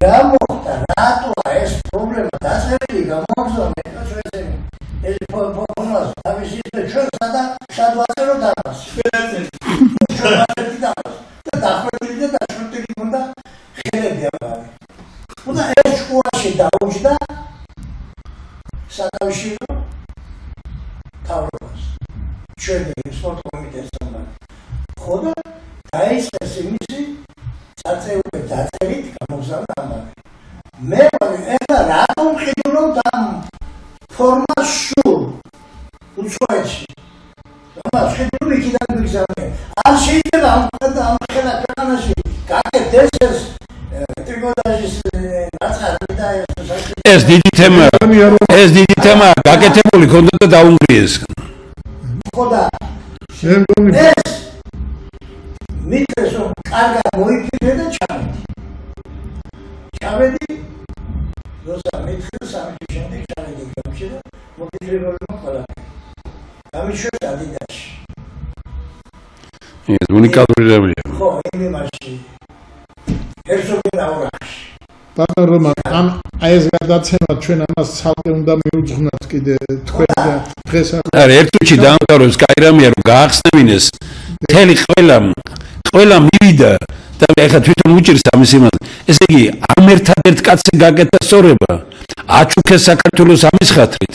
რა მოხდა, რატოა ეს პრობლემა დაწერილი გამოგზავნე და ჩვენზე ეს ფორმას ამისი ჩვენ სად ვაწეროთ ამას? ჩვენ ვაწერთ ამას და დახვედრილი და დაშვებული უნდა ხელები ამბავი. უნდა ეს შუაში დაუჯდა საკავშირო თავრობა. ჩვენი სპორტ კომიტეტთან. ხო და დაიწყეს იმისი საწეულე დაწერით გამოგზავნა ამბავი. მე ეხლა რატომ ხიდულობთ ამ ფორმას სულ უცხოეთში? ამას ხიდული იქიდან მიგზავნე. არ შეიძლება ამ ხელა ქვეყანაში გაკეთდეს ეს ტრიკოტაჟის ნაწარი და ეს დიდი თემა გაკეთებული ქონდა და დაუნგრიეს. ხო და ეს მითხრეს რომ კარგად მოიფიქრე და ჩავედი როცა მითხრეს ამის შემდეგ ჩავედი გამში და მოფიქრებოდი ყველაფერი გამიშვეს ადიდასში ეს უნიკალური რამეა ხო იმაში ერსოგენ აურახში ბატონ რომან ეს გადაცემა ჩვენ ამას ცალკე უნდა მიუძღვნათ კიდე თქვენ და დღეს არა ერთუჩი დაამთავროს კაირამია რომ გაახსნებინეს მთელი ყველა მივიდა და ეხლა თვითონ უჭირს ამის იმას ესე იგი ამ ერთადერთ კაცზე გაკეთა სწორება აჩუქეს საქართველოს ამის ხათრით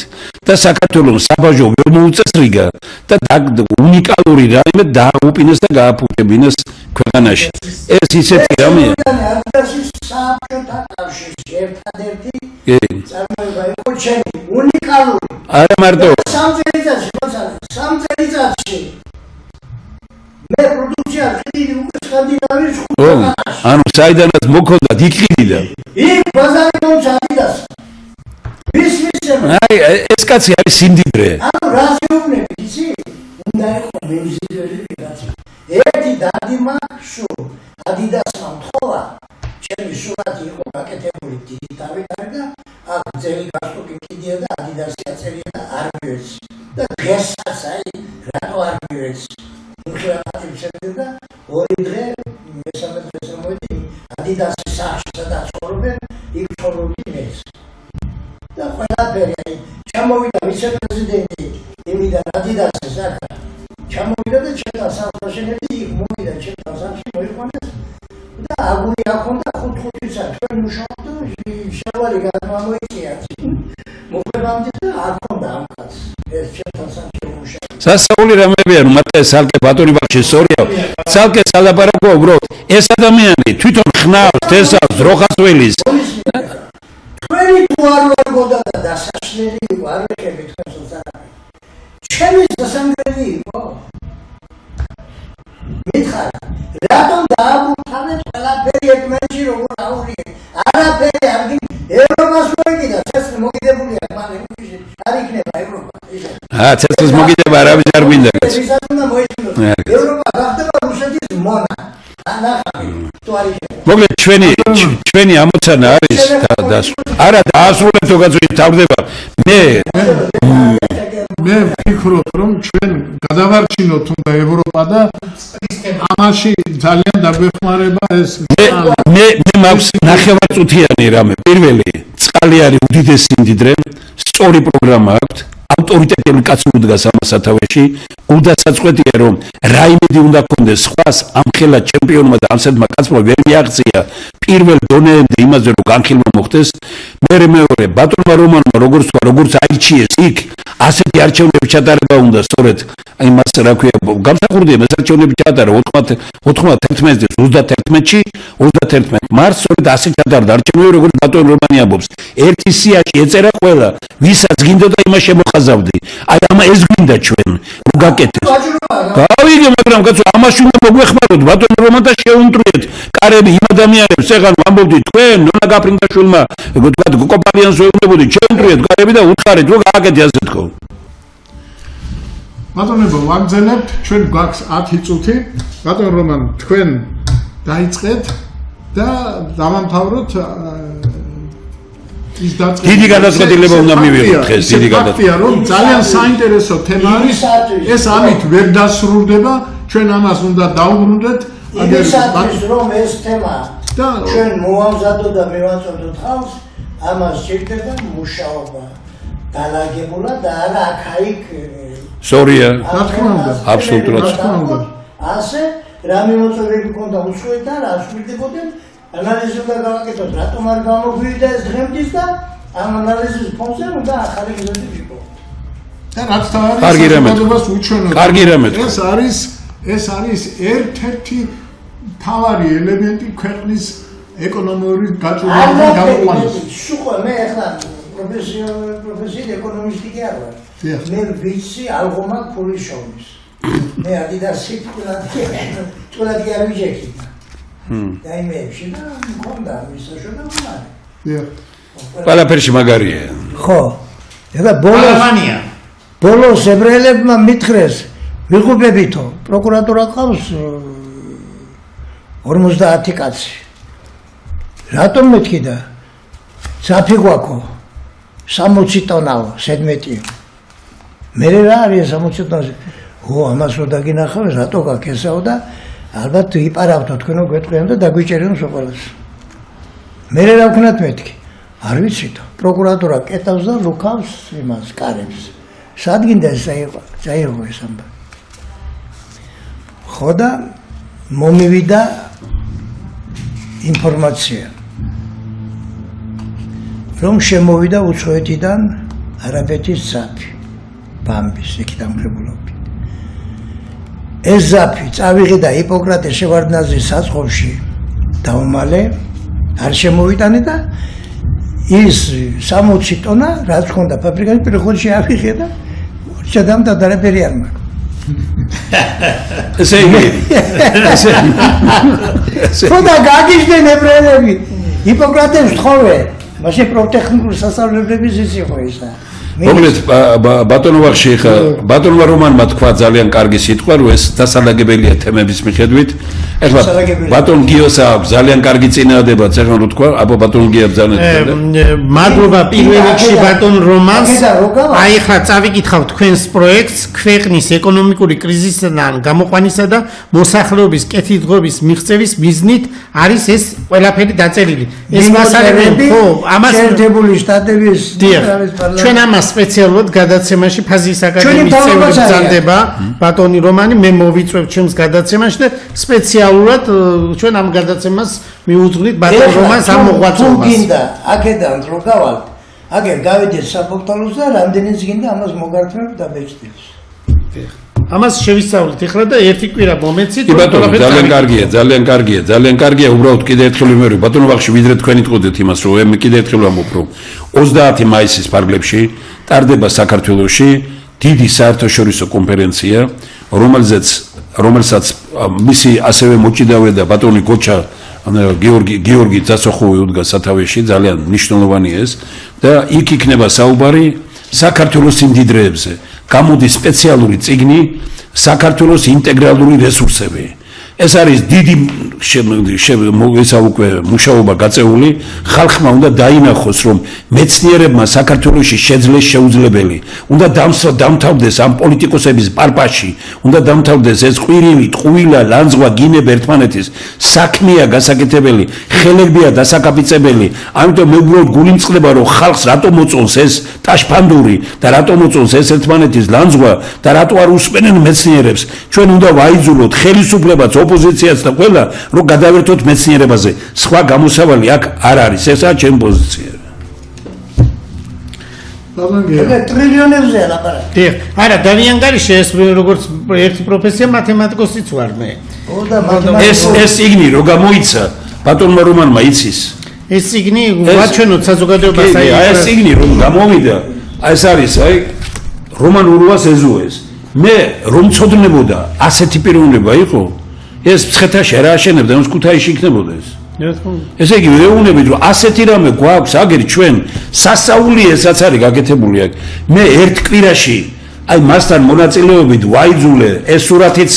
და საქართველოს საბაჟო ვერ მოუწესრიგა და უნიკალური რაიმე დააუპინეს და გააფუჭებინეს ქვეყანაში ეს ისეთი რამეა საბჭოთა კავშირში ერთადერთი წარმოება იყო ჩემი უნიკალური არა მარტო სამ წელიწადში მე პროდუქცია ხიდი უკვე სკანდინავიის ხუთი ანუ საიდანაც მოქონდათ იყიდიდა იქ ბაზარი მომჩადიდას აი ეს კაცი არის სიმდიდრე ანუ რაზე უნები იცი უნდა იყო მემზიდველი ვიღაცა ერთი დადიმა სულ ადიდასმა მთხოვა ჩემი სურათი იყო გაკეთებული დიდი თავიდან და აქ ძელი გასტოკი კიდია და ადიდასი აწერია და არ მივეცი და დღესაც აი რატო არ მივეცი მიხელა და ორი დღე მესამე დღეს მოვიდი ადიდასის სახლში სადაც ცხოვრობენ იქ ცხოვრობდი მეც და ყველაფერი აი ჩამოვიდა ვიცე-პრეზიდენტი იმიდან ადიდასის ახლა ჩამოვიდა და ჩემთან სამშენებლი იქ მოვიდა ჩემთან სამში მოიყვანეს და აგური აქონდა 5 საათი თქვენ მუშაობთ შევალი გამოიწია მოხებამდე და აქონდა ამ კაცს ეს ჩემთან სამში მუშაობდა სასაული რამებია რომ მარტო სალკე ბატონი ბახში სწორია სალკე სალაპარაკო უბრალოდ ეს ადამიანი თვითონ ხნავს თესავს როხასველის თქვენი თუ არ ვარგოდა და დასაშლელი იყო არ ვეკები თქვენს არაფერი ჩემი დასამგრელი იყო მითხარ რატომ დააბურთანეთ ყველაფერი ერთმანეთში როგორ აურიეთ არაფერი არ გი ევროპას მოიგიდა წესრიგ მოგიდებულია მაგრამ არ იქნება ევროპა წესრიგ მოგიდება არავის არ მინდა კაცი ევროპა გახდება რუსეთის მონა მოკლედ ჩვენი ამოცანა არის არა დაასრულებთო კაცი თავდება მე ვფიქრობ რომ ჩვენ გადავარჩინოთ უნდა ევროპა და ამაში ძალიან დაგვეხმარება ეს მე მაქვს ნახევარწუთიანი რამე პირველი წყალი არის უდიდესი სიმდიდრე სწორი პროგრამა აქვს ავტორიტეტული კაცი უდგას ამას სათავეში უდასაწყვეტია რომ რაიმედი უნდა გქონდეს სხვას ამ ხელა ჩემპიონმა და ამსეთმა კაცმა ვერ მიაღწია პირველ დონეამდე იმაზე რომ განხილვა მოხდეს მეორე ბატონმა რომანმა როგორც აიჩიეს იქ ასეთი არჩევნები ჩატარება უნდა სწორედ აი მას რა ქვია გამსახურდია ეს არჩევნები ჩატარა 91-ში 31 მარტს სწორედ ასე ჩატარდა არჩევნები როგორც ბატონ რომანი ამბობს ერთი სიაში ეწერა ყველა ვისაც გინდოდა იმას შემოხაზავდი აი ამა ეს გვინდა ჩვენ რომ გაკეთდეს გავიგე მაგრამ კაცო ამაში უნდა მოგვეხმაროთ ბატონ რომანთა შეუნტრიეთ კარები იმ ადამიანებს ეხლა ამბობდი თქვენ ნონა გაფრინდაშვილმა თქვა კოპალიანს ვეუბნებოდი შეუნტრიეთ კარები და უთხარით რომ გააკეთე ასე თქო ბატონებო ვაგზელებთ ჩვენ გვაქვს 10 წუთი ბატონ რომან თქვენ დაიწყეთ და დავამთავროთ ის დაწყება დიდი გადაწყვეტილება უნდა მივიღოთ დღეს დიდი გადაწყვეტილება რომ ძალიან საინტერესო თემა არის ეს ამით ვერ დასრულდება ჩვენ ამას უნდა დაუბრუნდეთ იმისათვის რომ ეს თემა ჩვენ მოამზადოთ და მივაწოდოთ ხალხს ამას შეიძლება მუშაობა დალაგებულა და არა აქ-იქ სორია რა თქმა უნდა აბსოლუტურად ასე რა მიმოწოდები გქონდა უცხოეთთან რა შევიდებოდნენ ანალიზი უნდა გავაკეთოთ რატომ არ გამოგვივიდა ეს დღემდეც და ამ ანალიზის ფონზე უნდა ახალი გზები ვიპოვოთ და რაც თავი კარგი რამე. საზოგადოებას უჩვენოთ. კარგი რამე. ეს არის ერთ-ერთი მთავარი ელემენტი ქვეყნის ეკონომიური გაჭირვებიდან გამოყვანის. სულ მე ახლა პროფესიით ეკონომისტი კი არ ვარ. დიახ. მე ვიცი ალბომა ფული შოვნის. მე ადიდასი თულად არ ვიჯექი. და იმეებში და მქონდა მისაშო და მომარი. დიახ. ყველაფერში მაგარია. ხო. ეხლა ბოლოს ებრაელებმა მითხრეს ვიღუპებითო პროკურატურა ყავს 50 კაცი. რატომ მეთქიდა? საფი გვაქო 60 ტონაო, სედმეტიო. მე რა არის 60 ტონაზე? ო, ამას რო დაგინახავ, რატო გაქესაო და ალბათ იპარავთო თქვენო გვეტყვიან და დაგვიჭერენ სოყოლას. მე რა ვქნათ მეთქი? არ ვიცითო. პროკურატურა კეტავს და რუქავს იმას კარებს. სადგინდა ეს წაიღო ეს ამბავი. ხო და მომივიდა ინფორმაცია რომ შემოვიდა უცხოეთიდან არაბეთის ზაფი ბამბის იქ დამღებულობით. ეს ზაფი წავიღე და ჰიპოკრატეს შევარდნაძის საწყობში დაუმალე არ შემოვიტანე და ის 60 ტონა რაც ჰქონდა ფაბრიკაში პირველ ხუთში ავიღე და შედამ და არაფერი არ მაქვს. ესე იგი ხოდა გაგიჟდნენ ებრაელები ჰიპოკრატეს თხოვე მაშინ პროფტექნიკური სასწავლებლების ის იყო ისა. მოგლეთ ბატონო ვახში ხა ბატონმა რომანმა თქვა ძალიან კარგი სიტყვა რომ ეს დასალაგებელია თემების მიხედვით. ეხლა ბატონ გიოს აქვს ძალიან კარგი წინააღმდება წერენ რო თქვა აბა ბატონ გია ბრძანეთ. მადლობა პირველ რიგში ბატონ რომანს. აი ხა წავიკითხავ თქვენს პროექტს ქვეყნის ეკონომიკური კრიზისიდან გამოყვანისა და მოსახლეობის კეთილდღეობის მიღწევის მიზნით არის ეს ყველაფერი დაწერილი. ეს მასალები ხო ამას შეერთებული შტატების ჩვენ ამას სპეციალურად გადაცემაში ფაზის აკადემიის წევრი ბრძანდება ბატონი რომანი მე მოვიწვევ ჩემს გადაცემაში და სპეციალურად ჩვენ ამ გადაცემას მიუძღვნით ბატონ რომანს ამ მოღვაწეობას. გინდა აქედან რო გავალთ აგერ გავიდეთ საფოქტალოს და რამდენიც გინდა ამას მოგართმევ და ბეჭდილს. ამას შევისწავლეთ ახლა და ერთი კვირა მომეცით ბატონო ძალიან კარგია უბრალოდ კიდე ერთხელ ვიმეორებ ბატონო ვახში ვიდრე თქვენ იტყოდეთ იმას რომ მე კიდე ერთხელ ვამბობ რომ 30 მაისის ფარგლებში ტარდება საქართველოში დიდი საერთაშორისო კონფერენცია რომელსაც მისი ასევე მოჭიდავე და ბატონი გოჩა გიორგი ძაცოხოვი უდგა სათავეში ძალიან მნიშვნელოვანია ეს და იქ იქნება საუბარი საქართველოს სიმდიდრეებზე გამოდის სპეციალური წიგნი საქართველოს ინტეგრალური რესურსები. ეს არის დიდი ესა უკვე მუშაობა გაწეული ხალხმა უნდა დაინახოს რომ მეცნიერებმა საქართველოში შეძლეს შეუძლებელი უნდა დამთავრდეს ამ პოლიტიკოსების პარპაში უნდა დამთავრდეს ეს ყვირილი ტყუილა ლანძღვა გინებ ერთმანეთის საქმეა გასაკეთებელი ხელებია დასაკაპიცებელი ამიტომ მე უბრალოდ გულიმწყდება რომ ხალხს რატო მოწონს ეს ტაშფანდური და რატო მოწონს ეს ერთმანეთის ლანძღვა და რატო არ უსმენენ მეცნიერებს ჩვენ უნდა ვაიძულოთ ხელისუფლებაც ოპოზიციაც და ყველა რომ გადავერთოთ მეცნიერებაზე სხვა გამოსავალი აქ არ არის ესაა ჩემი პოზიცია და ტრილიონებზე ლაპარაკი არა დავიანგარიშე ეს როგორც ერთი პროფესია მათემატიკოსიც ვარ მე ეს იგნი რო გამოიცა ბატონმა რომანმა იცის ეს იგნი ვაჩვენოთ საზოგადოებას აი ეს იგნი რომ გამოვიდა ეს არის აი რომან ურვას ეზოეს მე რომ წოდნებოდა ასეთი პიროვნება იყო ეს მცხეთაში რა აშენებდა ეს ქუთაისში იქნებოდა ეს ესე იგი ვეუბნებით რომ ასეთი რამე გვაქვს აგერ ჩვენ სასაული ესაც არის გაკეთებული აქ მე ერთ კვირაში აი მასთან მონაწილეობით ვაიძულე ეს სურათიც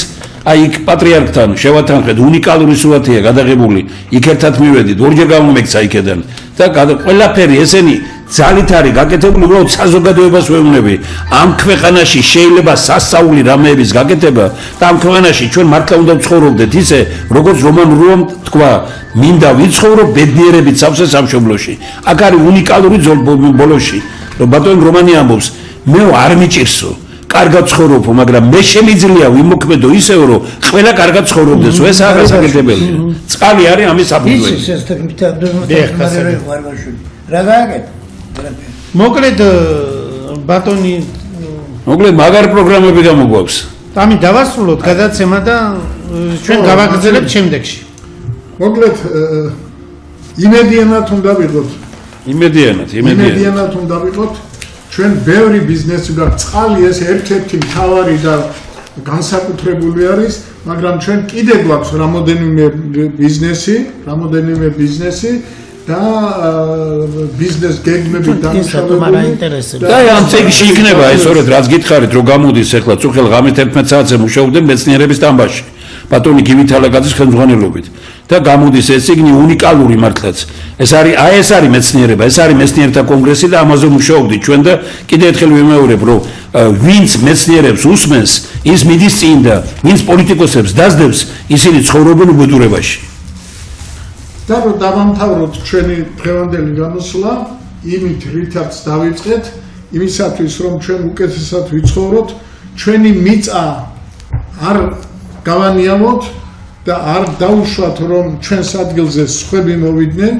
აი იქ პატრიარქთან შევათანხმდით უნიკალური სურათია გადაღებული იქ ერთად მივედით ორჯერ გამომექცა იქედან და ყველაფერი ესენი ძალით არის გაკეთებული უბრალოდ საზოგადოებას ვეუბნები ამ ქვეყანაში შეიძლება სასაული რამეების გაკეთება და ამ ქვეყანაში ჩვენ მართლა უნდა ვცხოვრობდეთ ისე როგორც რომან რუამ თქვა მინდა ვიცხოვრო ბედნიერებით სავსე სამშობლოში აქ არის უნიკალური ბოლოში რომ ბატონ რომანი ამბობს მე არ მიჭირსო კარგად ცხოვრობო მაგრამ მე შემიძლია ვიმოქმედო ისევ რომ ყველა კარგად ცხოვრობდეს ეს არ გასაკეთებელი წყალი არის ამის საფუძველი ეს თექნიკა რა გააკეთე მოკლედ ბატონი მოკლედ მაგარი პროგრამები გამოგვაქვს. ამით დავასრულოთ გადაცემა და ჩვენ გავაგრძელებთ შემდეგში. მოკლედ იმედიანად უნდა ვიყოთ. იმედიანად უნდა ვიყოთ. ჩვენ ბევრი ბიზნესი გვაქვს. წყალი ეს ერთ-ერთი მთავარი და განსაკუთრებული არის, მაგრამ ჩვენ კიდე გვაქვს რამოდენიმე ბიზნესი და ბიზნეს გეგმები დამუშავებული. და ამ წიგნში იქნება ეს სწორედ რაც გითხარით რომ გამოდის ახლა წუხელ ღამით 11 საათზე მუშაობდნენ მეცნიერების დამბაში ბატონი გივითალაკაძის ხელმძღვანელობით და გამოდის ეს წიგნი უნიკალური მართლაც ეს არის მეცნიერება ეს არის მეცნიერთა კონგრესი და ამაზე მუშაობდით ჩვენ და კიდე ერთხელ ვიმეორებ რომ ვინც მეცნიერებს უსმენს ის მიდის წინ და ვინც პოლიტიკოსებს დაძდებს ისინი ცხოვრობენ უბედურებაში და რომ დავამთავროთ ჩვენი დღევანდელი გამოსვლა იმით რითაც დავიწყეთ იმისათვის რომ ჩვენ უკეთესად ვიცხოვროთ ჩვენი მიწა არ გავანიავოთ და არ დაუშვათ რომ ჩვენს ადგილზე სხვები მოვიდნენ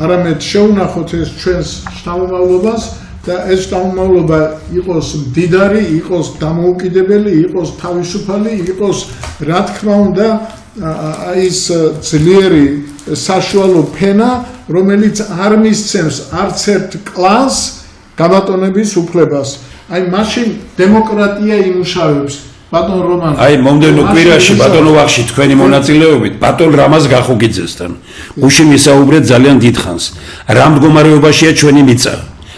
არამედ შევნახოთ ეს ჩვენს შთამომავლობას და ეს შთამომავლობა იყოს მდიდარი იყოს დამოუკიდებელი იყოს თავისუფალი იყოს რა თქმა უნდა ის ძლიერი საშუალო ფენა რომელიც არ მისცემს არც ერთ კლანს გაბატონების უფლებას აი მაშინ დემოკრატია იმუშავებს ბატონ რომან აი მომდევნო კვირაში ბატონო ვახში თქვენი მონაწილეობით ბატონ რამაზ გახუგიძესთან გუშინ ვისაუბრეთ ძალიან დიდხანს რა მდგომარეობაშია ჩვენი მიწა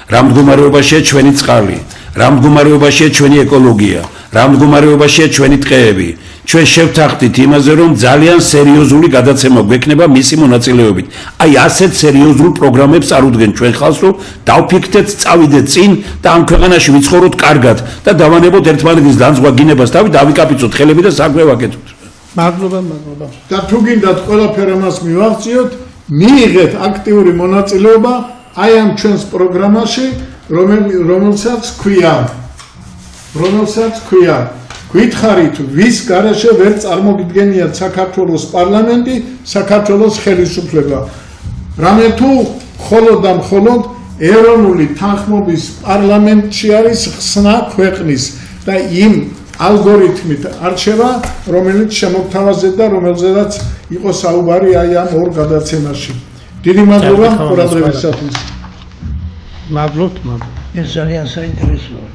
რა მდგომარეობაშია ჩვენი წყალი რა მდგომარეობაშია ჩვენი ეკოლოგია რა მდგომარეობაშია ჩვენი ტყეები ჩვენ შევთანხმდით იმაზე რომ ძალიან სერიოზული გადაცემა გვექნება მისი მონაწილეობით აი ასეთ სერიოზულ პროგრამებს წარუდგენ ჩვენ ხალხს რომ დავფიქრდეთ წავიდეთ წინ და ამ ქვეყანაში ვიცხოვროთ კარგად და დავანებოთ ერთმანეთის განზღვა გინებას თავი დავიკაპიცოთ ხელები და საქმე ვაკეთოთ მადლობა და თუ გინდათ ყველაფერ ამას მივაღწიოთ მიიღეთ აქტიური მონაწილეობა აი ამ ჩვენს პროგრამაში რომელსაც ქვია გითხარით ვის გარეშე ვერ წარმოგიდგენიათ საქართველოს პარლამენტი საქართველოს ხელისუფლება რამე თუ მხოლოდ და მხოლოდ ეროვნული თანხმობის პარლამენტში არის ხსნა ქვეყნის და იმ ალგორითმით არჩევა რომელიც შემოგთავაზეთ და რომელზედაც იყო საუბარი აი ამ ორ გადაცემაში დიდი მადლობა ყურადღებისათვის მადლობთ ეს ძალიან საინტერესოა